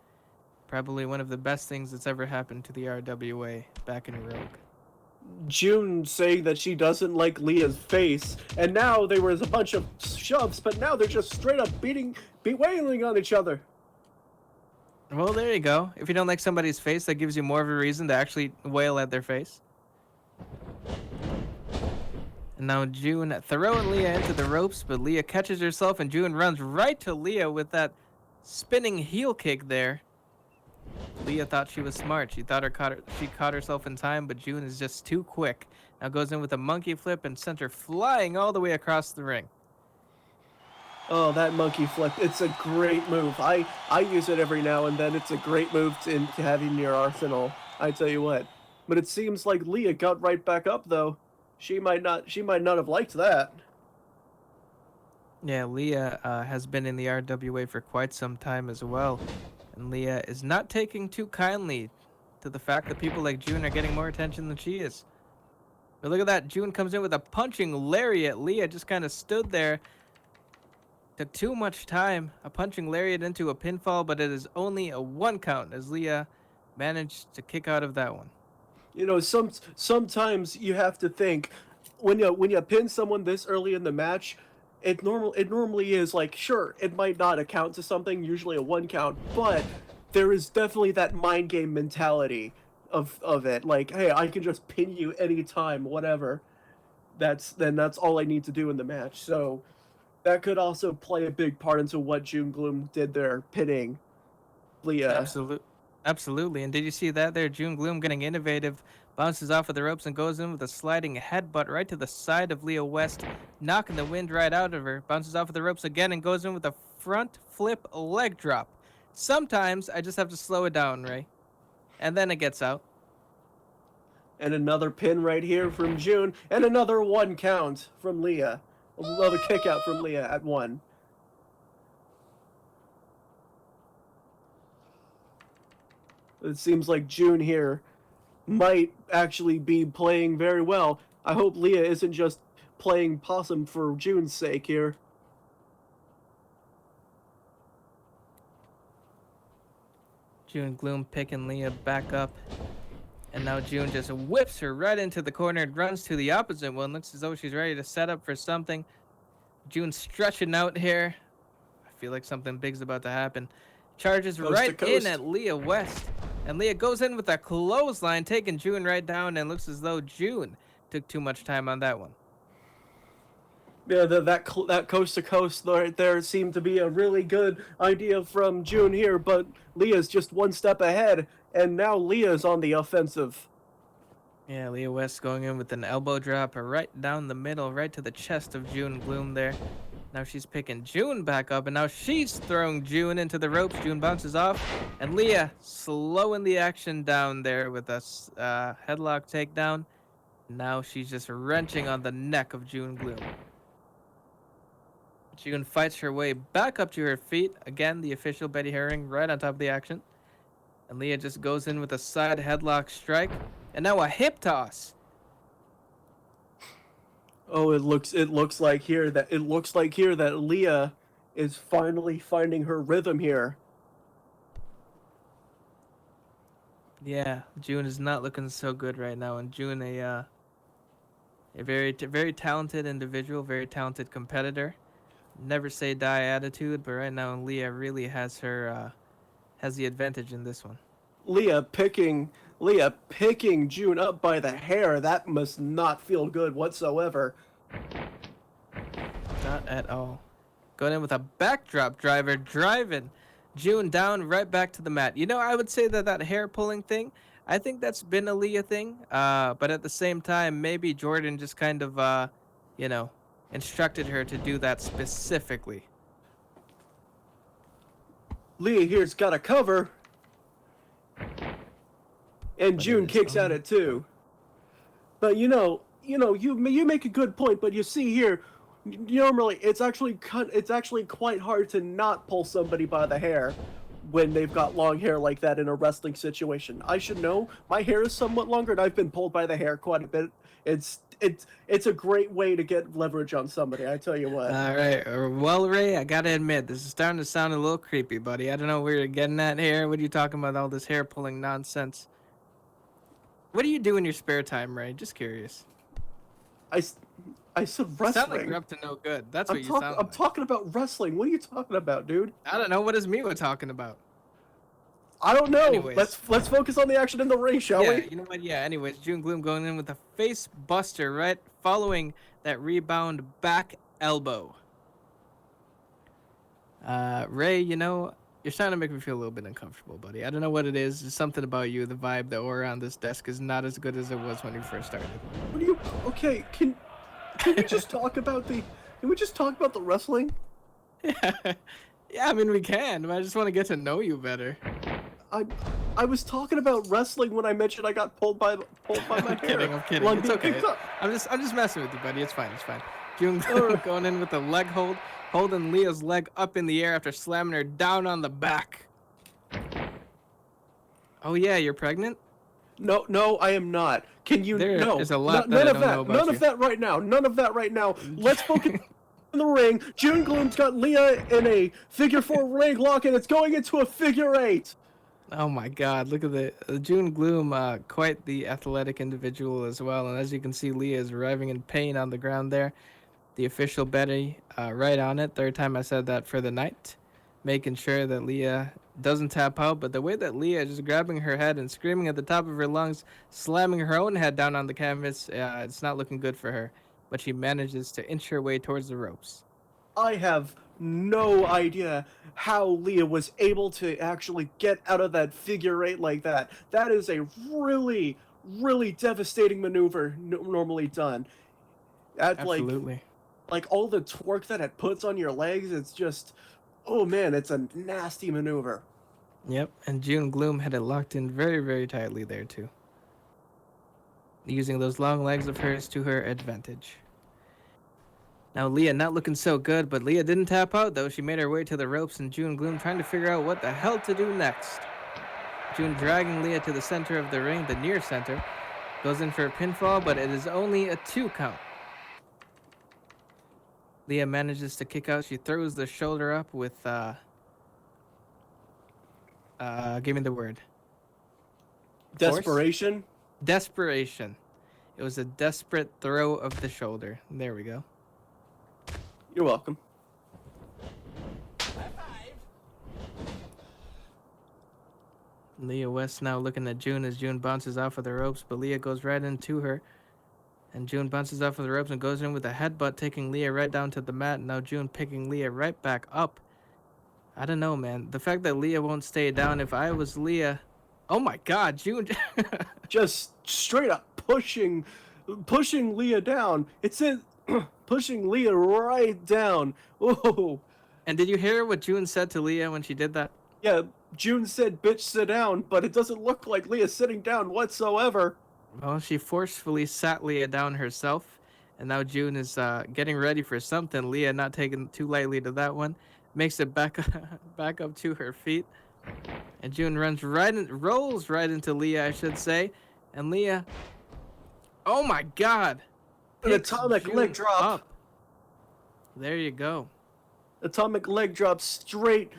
probably one of the best things that's ever happened to the RWA back in Rogue. June saying that she doesn't like Leah's face, and now there was a bunch of shoves, but now they're just straight up bewailing on each other. Well, there you go. If you don't like somebody's face, that gives you more of a reason to actually wail at their face. And now June throwing Leah into the ropes, but Leah catches herself and June runs right to Leah with that spinning heel kick there. Leah thought she was smart. She thought she caught herself in time, but June is just too quick. Now goes in with a monkey flip and sent her flying all the way across the ring. Oh, that monkey flip. It's a great move. I use it every now and then. It's a great move to have in your arsenal. I tell you what. But it seems like Leah got right back up though. She might not have liked that. Yeah, Leah has been in the RWA for quite some time as well. And Leah is not taking too kindly to the fact that people like June are getting more attention than she is. But look at that. June comes in with a punching lariat. Leah just kind of stood there. Took too much time. A punching lariat into a pinfall, but it is only a 1 count as Leah managed to kick out of that one. You know, sometimes you have to think when you pin someone this early in the match, it normally is like, sure, it might not account to something, usually a 1 count, but there is definitely that mind game mentality of it. Like, hey, I can just pin you anytime, whatever. That's all I need to do in the match. So that could also play a big part into what June Gloom did there, pinning Leah. Absolutely. And did you see that there? June Gloom getting innovative, bounces off of the ropes and goes in with a sliding headbutt right to the side of Leah West, knocking the wind right out of her. Bounces off of the ropes again and goes in with a front flip leg drop. Sometimes I just have to slow it down, Ray. And then it gets out. And another pin right here from June, and another 1 count from Leah. Another kick out from Leah at 1. It seems like June here might actually be playing very well. I hope Leah isn't just playing possum for June's sake here. June Gloom picking Leah back up. And now June just whips her right into the corner and runs to the opposite one. Looks as though she's ready to set up for something. June stretching out here. I feel like something big's about to happen. Charges Coast right to coast. in at Leah West. And Leah goes in with a clothesline, taking June right down, and looks as though June took too much time on that one. Yeah, that coast to coast right there seemed to be a really good idea from June here, but Leah's just 1 step ahead, and now Leah's on the offensive. Yeah, Leah West going in with an elbow drop right down the middle, right to the chest of June Gloom there. Now she's picking June back up, and now she's throwing June into the ropes. June bounces off, and Leah slowing the action down there with a headlock takedown. Now she's just wrenching on the neck of June Gloom. June fights her way back up to her feet. Again, the official Betty Herring right on top of the action. And Leah just goes in with a side headlock strike. And now a hip toss. Oh, it looks like here that Leah is finally finding her rhythm here. Yeah, June is not looking so good right now. And June, a very talented individual, very talented competitor. Never say die attitude, but right now Leah really has the advantage in this one. Leah picking June up by the hair. That must not feel good whatsoever. Not at all. Going in with a backdrop driver, driving June down right back to the mat. You know, I would say that hair pulling thing, I think that's been a Leah thing. But at the same time, maybe Jordan just kind of, instructed her to do that specifically. Leah here's got a cover. And But June it is kicks at only- it too. But you make a good point, but you see here, normally it's actually quite hard to not pull somebody by the hair when they've got long hair like that in a wrestling situation. I should know. My hair is somewhat longer and I've been pulled by the hair quite a bit. It's a great way to get leverage on somebody, I tell you what. All right. Well, Ray, I gotta admit, this is starting to sound a little creepy, buddy. I don't know where you're getting at here. What are you talking about? All this hair pulling nonsense. What do you do in your spare time, Ray? Just curious. I said You sound like wrestling. you're up to no good. That's what you sound I'm like. talking about wrestling. What are you talking about, dude? I don't know. What is Miwa talking about? I don't know. Anyways. Let's focus on the action in the ring, shall Yeah, we? you know what? Yeah, anyways, June Gloom going in with a face buster right following that rebound back elbow. Ray, you know, you're starting to make me feel a little bit uncomfortable, buddy. I don't know what it is. There's something about you, the vibe, the aura on this desk is not as good as it was when you first started. What do you? Okay, can we just talk about the? Can we just talk about the wrestling? Yeah, yeah. I mean, we can, but I just want to get to know you better. I was talking about wrestling when I mentioned I got pulled by my I'm hair. kidding. I'm kidding. Well, It's okay. picked up. I'm just messing with you, buddy. It's fine. It's fine. June Gloom going in with a leg hold, holding Leah's leg up in the air after slamming her down on the back. Oh yeah, you're pregnant? No, I am not. Can you? There no, is a lot none that I of don't that. know about None you. of that right now. None of that right now. Let's focus in the ring. June Gloom's got Leah in a figure 4 leg lock, and it's going into a figure 8. Oh my God! Look at the June Gloom, quite the athletic individual as well. And as you can see, Leah is arriving in pain on the ground there. The official Betty, right on it. Third time I said that for the night, making sure that Leah doesn't tap out. But the way that Leah is just grabbing her head and screaming at the top of her lungs, slamming her own head down on the canvas, it's not looking good for her. But she manages to inch her way towards the ropes. I have no idea how Leah was able to actually get out of that figure 8 like that. That is a really, really devastating maneuver normally done. At Absolutely. like all the torque that it puts on your legs, it's just, oh man, it's a nasty maneuver. Yep, and June Gloom had it locked in very, very tightly there too. Using those long legs of hers to her advantage. Now Leah not looking so good, but Leah didn't tap out though. She made her way to the ropes, and June Gloom trying to figure out what the hell to do next. June dragging Leah to the center of the ring, the near center. Goes in for a pinfall, but it is only a 2 count. Leah manages to kick out. She throws the shoulder up with, give me the word. Force? Desperation. Desperation. It was a desperate throw of the shoulder. There we go. You're welcome. Leah West now looking at June as June bounces off of the ropes, but Leah goes right into her. And June bounces off of the ropes and goes in with a headbutt, taking Leah right down to the mat. Now June picking Leah right back up. I don't know, man. The fact that Leah won't stay down, if I was Leah... Oh my God, June... Just straight up pushing Leah down. It's in pushing Leah right down. Whoa. And did you hear what June said to Leah when she did that? Yeah, June said, bitch, sit down, but it doesn't look like Leah's sitting down whatsoever. Well, she forcefully sat Leah down herself, and now June is getting ready for something. Leah not taking too lightly to that one, makes it back up to her feet, and June rolls right into Leah, I should say, and Leah, oh my God, An picks atomic June leg drop. up. There you go. Atomic leg drop straight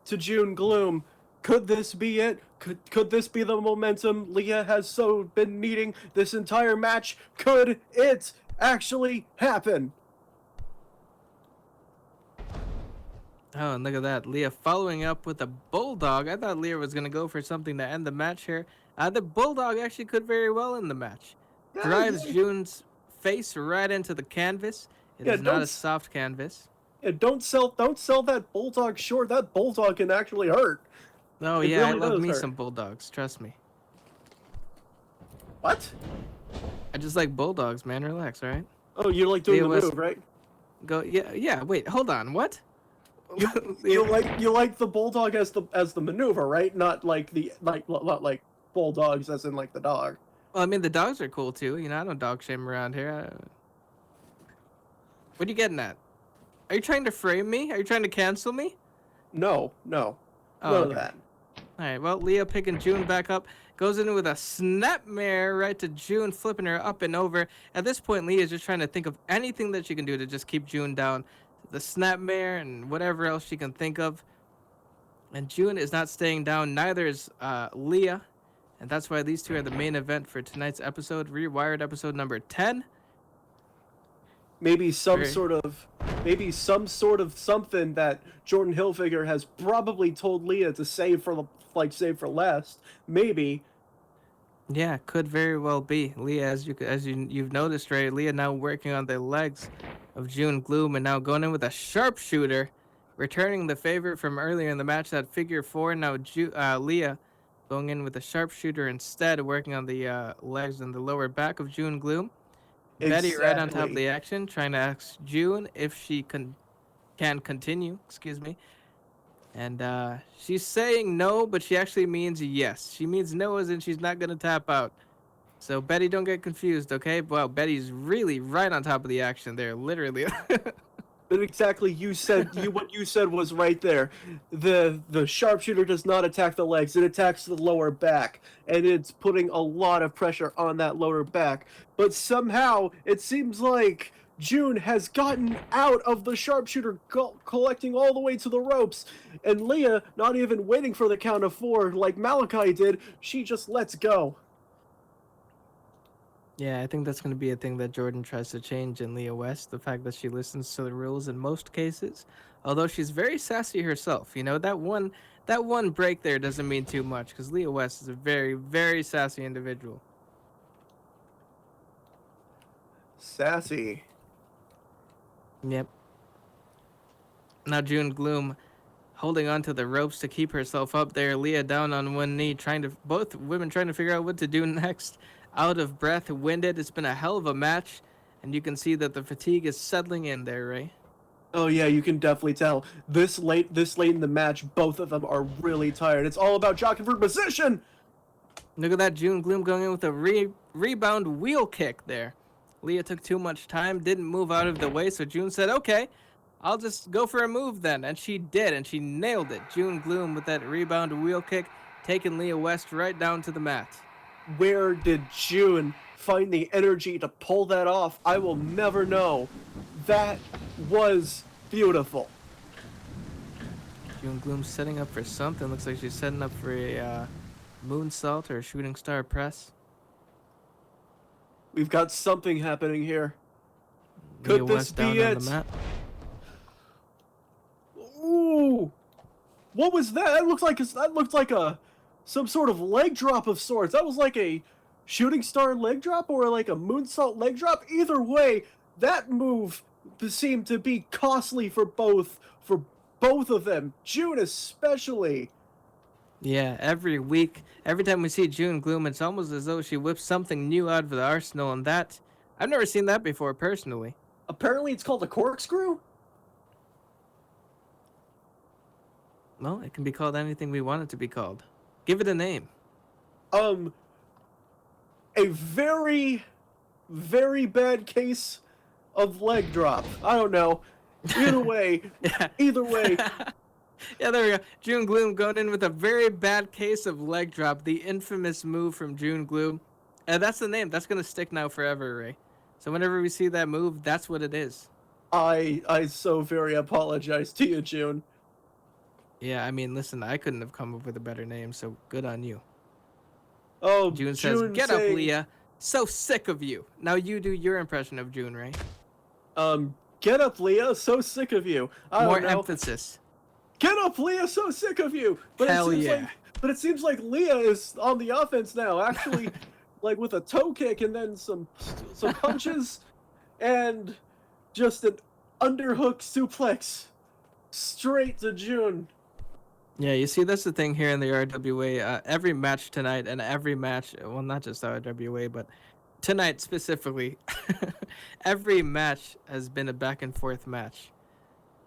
to June Gloom. Could this be it? Could this be the momentum Leah has so been needing this entire match? Could it actually happen? Oh, and look at that. Leah following up with a bulldog. I thought Leah was going to go for something to end the match here. The bulldog actually could very well end the match. Yeah, Drives yeah. June's face right into the canvas. It is not a soft canvas. Yeah, don't sell that bulldog short. That bulldog can actually hurt. Oh, It yeah, I really love does me hurt. some bulldogs. Trust me. What? I just like bulldogs, man. Relax, all right? Oh, you like doing Leah the West- move, right? Go, yeah, wait, hold on. What? You like the bulldog as the maneuver, right? Not like not like bulldogs as in like the dog. Well, I mean, the dogs are cool, too. You know, I don't dog shame around here. What are you getting at? Are you trying to frame me? Are you trying to cancel me? No. Oh, None of okay. that. All right, well, Leah picking June back up, goes in with a snapmare right to June, flipping her up and over. At this point, Leah is just trying to think of anything that she can do to just keep June down. The snapmare and whatever else she can think of. And June is not staying down, neither is Leah. And that's why these two are the main event for tonight's episode, Rewired episode number 10. Maybe some Very- sort of something that Jordan Hilfiger has probably told Leah to save like saved for last. Maybe. Yeah, could very well be. Leah, you've noticed, right? Leah now working on the legs of June Gloom and now going in with a sharpshooter, returning the favor from earlier in the match, that figure four. Now Leah going in with a sharpshooter instead, working on the legs and the lower back of June Gloom. Betty right on top of Exactly. the action, trying to ask June if she can continue. Excuse me. And she's saying no, but she actually means yes. She means no as in she's not going to tap out. So, Betty, don't get confused, okay? Well, Betty's really right on top of the action there, literally. But exactly, what you said was right there. The sharpshooter does not attack the legs; it attacks the lower back, and it's putting a lot of pressure on that lower back. But somehow, it seems like June has gotten out of the sharpshooter, collecting all the way to the ropes, and Leah, not even waiting for the count of 4 like Malachi did, she just lets go. Yeah, I think that's going to be a thing that Jordan tries to change in Leah West. The fact that she listens to the rules in most cases, although she's very sassy herself. You know, that one break there doesn't mean too much because Leah West is a very, very sassy individual. Sassy. Yep. Now June Gloom holding onto the ropes to keep herself up there. Leah down on one knee, both women trying to figure out what to do next. Out of breath, winded. It's been a hell of a match, and you can see that the fatigue is settling in there, Ray. Oh yeah, you can definitely tell. This late in the match, both of them are really tired. It's all about jockeying for position. Look at that June Gloom going in with a rebound wheel kick there. Leah took too much time, didn't move out of the way, so June said, okay, I'll just go for a move then. And she did, and she nailed it. June Gloom with that rebound wheel kick, taking Leah West right down to the mat. Where did June find the energy to pull that off? I will never know. That was beautiful. June Gloom setting up for something. Looks like she's setting up for a moonsault or a shooting star press. We've got something happening here. Leah Could this West be down it? on the mat. Ooh, what was that? That looked like some sort of leg drop of sorts. That was like a shooting star leg drop or like a moonsault leg drop. Either way, that move seemed to be costly for both of them. June especially. Yeah, every week, every time we see June Gloom, it's almost as though she whips something new out of the arsenal, and that I've never seen that before personally. Apparently, it's called a corkscrew. Well, it can be called anything we want it to be called. Give it a name. A very, very bad case of leg drop. I don't know. Either way, Yeah. either way, Yeah, there we go. June Gloom going in with a very bad case of leg drop, the infamous move from June Gloom. And that's the name. That's going to stick now forever, Ray. So whenever we see that move, that's what it is. I so very apologize to you, June. Yeah, I mean, listen, I couldn't have come up with a better name, so good on you. Oh, June says, June get up, saying, Leah. So sick of you. Now you do your impression of June, Ray. Get up, Leah. So sick of you. I More don't know. emphasis. Get up, Leah. So sick of you. Hell it seems yeah. but it seems like Leah is on the offense now. Actually, like with a toe kick and then some punches, and just an underhook suplex straight to June. Yeah, you see, that's the thing here in the RWA. Every match tonight and every match, well, not just RWA, but tonight specifically, every match has been a back and forth match.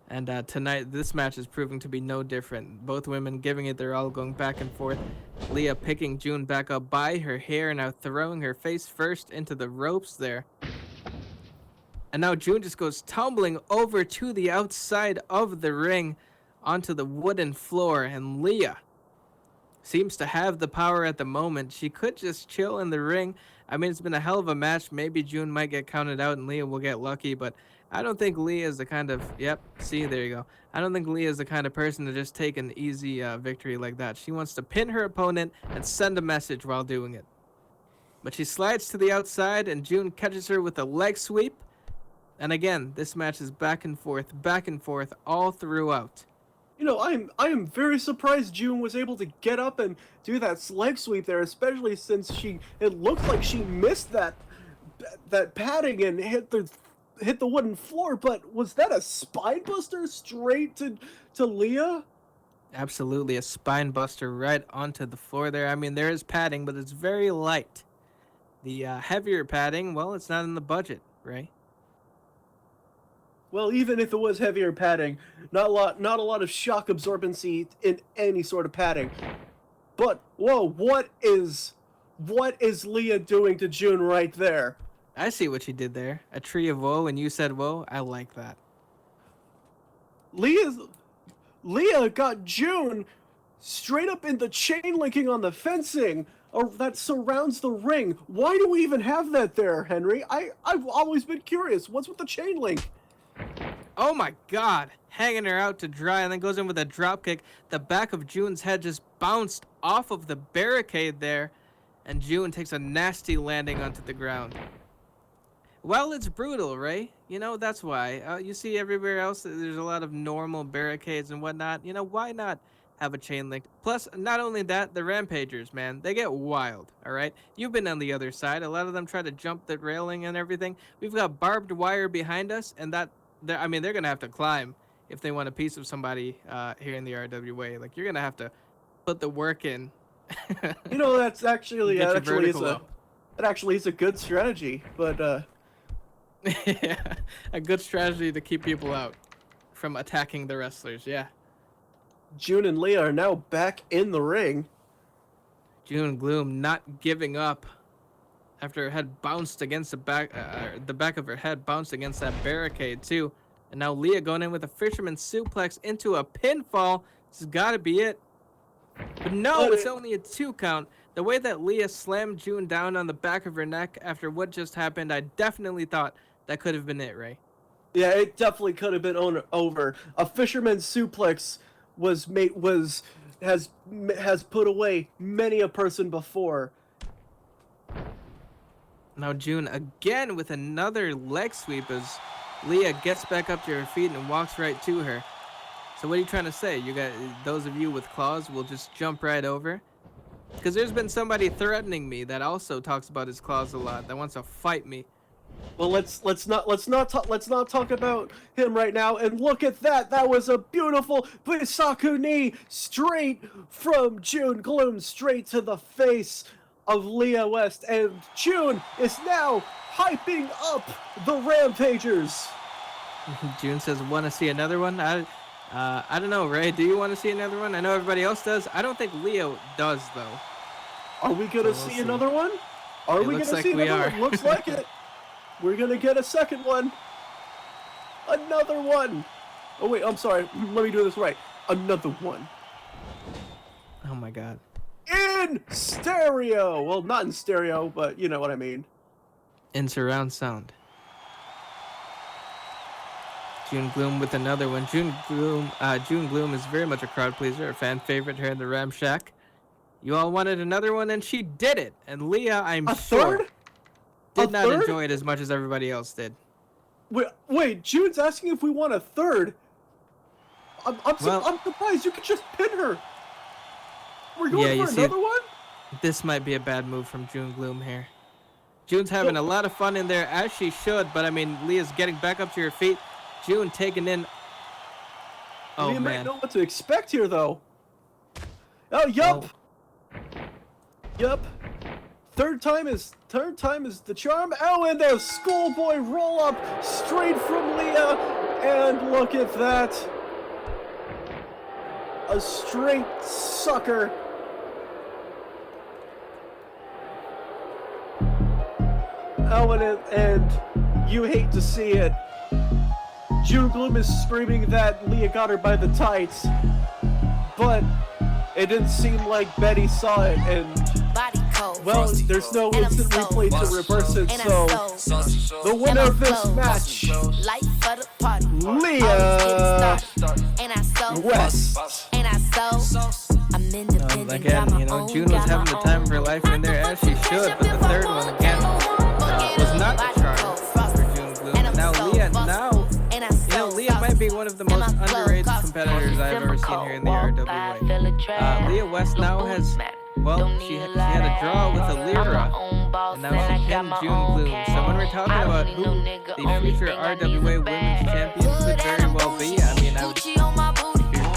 And tonight, this match is proving to be no different. Both women giving it their all, going back and forth. Leah picking June back up by her hair, now throwing her face first into the ropes there. And now June just goes tumbling over to the outside of the ring onto the wooden floor. And Leah seems to have the power at the moment. She could just chill in the ring. I mean, it's been a hell of a match. Maybe June might get counted out and Leah will get lucky, but I don't think Leah is the kind of... Yep, see, there you go. I don't think Leah is the kind of person to just take an easy victory like that. She wants to pin her opponent and send a message while doing it. But she slides to the outside, and June catches her with a leg sweep. And again, this match is back and forth all throughout. I am very surprised June was able to get up and do that leg sweep there, especially since it looks like she missed that padding and hit the wooden floor. But was that a spine buster straight to Leah? Absolutely, a spine buster right onto the floor there. I mean, there is padding, but it's very light. The heavier padding, well, it's not in the budget, right? Well, even if it was heavier padding, not a lot of shock absorbency in any sort of padding. But whoa, what is Leah doing to June right there? I see what you did there. A tree of woe, and you said woe. I like that. Leah got June straight up in the chain linking on the fencing that surrounds the ring. Why do we even have that there, Henry? I've always been curious. What's with the chain link? Oh my god. Hanging her out to dry and then goes in with a drop kick. The back of June's head just bounced off of the barricade there. And June takes a nasty landing onto the ground. Well, it's brutal, Ray. You know, that's why. You see everywhere else, there's a lot of normal barricades and whatnot. You know, why not have a chain link? Plus, not only that, the Rampagers, man, they get wild, all right? You've been on the other side. A lot of them try to jump the railing and everything. We've got barbed wire behind us, and they're going to have to climb if they want a piece of somebody here in the RWA. Like, you're going to have to put the work in. That's actually Get your actually is vertical up. that actually is a good strategy, but Yeah, a good strategy to keep people out from attacking the wrestlers, yeah. June and Leah are now back in the ring. June Gloom not giving up after her head bounced against the back of her head bounced against that barricade too. And now Leah going in with a fisherman suplex into a pinfall. This has got to be it. But no, it's only a 2 count. The way that Leah slammed June down on the back of her neck after what just happened, I definitely thought that could have been it, Ray. Yeah, it definitely could have been over. A fisherman's suplex has put away many a person before. Now June again with another leg sweep as Leah gets back up to her feet and walks right to her. So what are you trying to say? You got those of you with claws will just jump right over? Because there's been somebody threatening me that also talks about his claws a lot, that wants to fight me. Well, let's not talk about him right now. And look at that! That was a beautiful Bisaku knee straight from June Gloom straight to the face of Leah West, and June is now hyping up the Rampagers. June says, "Want to see another one?" I don't know, Ray. Do you want to see another one? I know everybody else does. I don't think Leo does, though. Are we gonna see another one? Are we gonna see another one? Looks like it. We're gonna get a second one. Another one. Oh wait, I'm sorry. Let me do this right. Another one. Oh my god. In stereo. Well, not in stereo, but you know what I mean. In surround sound. June Gloom with another one. June Gloom is very much a crowd pleaser, a fan favorite here in the Ram Shack. You all wanted another one, and she did it. And Leah, I'm sure, did not enjoy it as much as everybody else did. Wait, June's asking if we want a third. I'm surprised you could just pin her. We're going for another one? This might be a bad move from June Gloom here. June's having a lot of fun in there, as she should, but I mean, Leah's getting back up to her feet. June taking in. Oh, Leah man. might know what to expect here, though. Oh, yup. Yup. Third time is the charm. Oh, and the schoolboy roll up straight from Leah. And look at that. A straight sucker. Oh, and you hate to see it. June Gloom is screaming that Leah got her by the tights, but it didn't seem like Betty saw it, and well, there's no instant replay to reverse it, so the winner of this match, Leah West. Again, you know, June was having the time of her life in there, as she should, but the third one again was not the charm for June Gloom. Now Leah might be one of the most underrated competitors I've ever seen champion here in the RWA. Leah West now has, well, she had a draw with Alira, and now she pinned June Bloom. So when we're talking about who the future RWA Women's Champion could very well be, I mean, I would be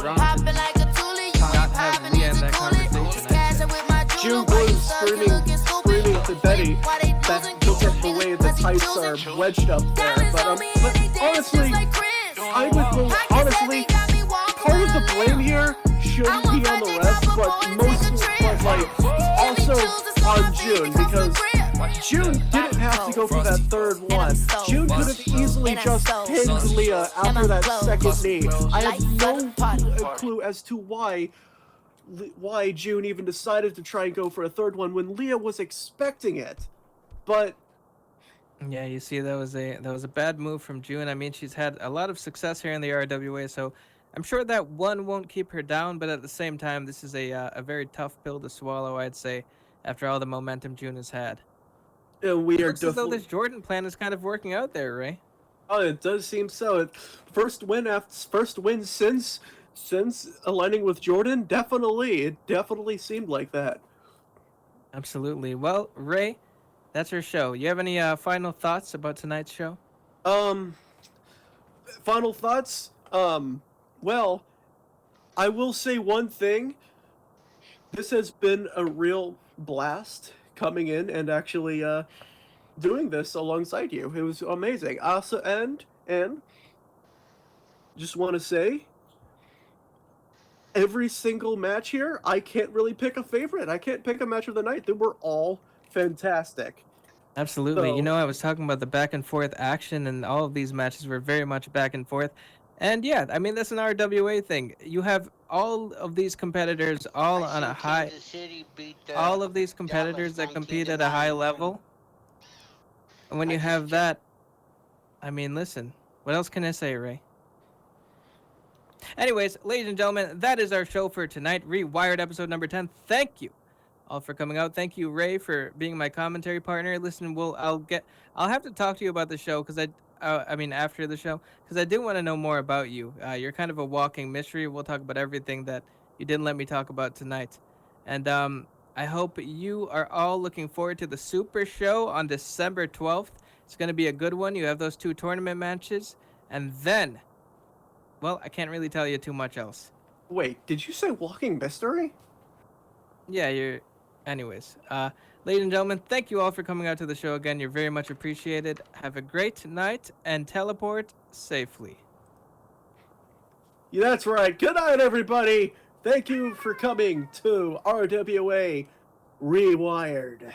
wrong to not have Leah in that conversation. I'd say. June Bloom screaming to Betty that look at the way the tights are wedged up there. But honestly, I would go, honestly, part of the blame here shouldn't be on the refs, but also on June, because June didn't have to go for that third one. June could have easily just pinned Leah after that second knee. I have no clue as to why June even decided to try and go for a third one when Leah was expecting it. But yeah, you see, that was a bad move from June. I mean, she's had a lot of success here in the RWA, so I'm sure that one won't keep her down. But at the same time, this is a very tough pill to swallow, I'd say, after all the momentum June has had. We are looks as though this Jordan plan is kind of working out there, Ray. Oh, it does seem so. First win since aligning with Jordan. It definitely seemed like that. Absolutely. Well, Ray, that's our show. You have any final thoughts about tonight's show? Final thoughts? Well, I will say one thing. This has been a real blast coming in and actually doing this alongside you. It was amazing. Also, and just want to say, every single match here, I can't really pick a favorite. I can't pick a match of the night. They were all fantastic. Absolutely. So, You know, I was talking about the back and forth action, and all of these matches were very much back and forth. And yeah, I mean, that's an RWA thing. You have all of these competitors all on a high, all of these competitors that compete at a high level. And when you have that, I mean, listen, what else can I say, Ray? Anyways, ladies and gentlemen, that is our show for tonight. Rewired episode number 10. Thank you all for coming out. Thank you, Ray, for being my commentary partner. Listen, I'll have to talk to you about the show because I mean, after the show, because I do want to know more about you. You're kind of a walking mystery. We'll talk about everything that you didn't let me talk about tonight. And I hope you are all looking forward to the Super Show on December 12th. It's going to be a good one. You have those 2 tournament matches. And then, well, I can't really tell you too much else. Wait, did you say walking mystery? Yeah, anyways. Ladies and gentlemen, thank you all for coming out to the show again. You're very much appreciated. Have a great night and teleport safely. Yeah, that's right. Good night, everybody. Thank you for coming to RWA Rewired.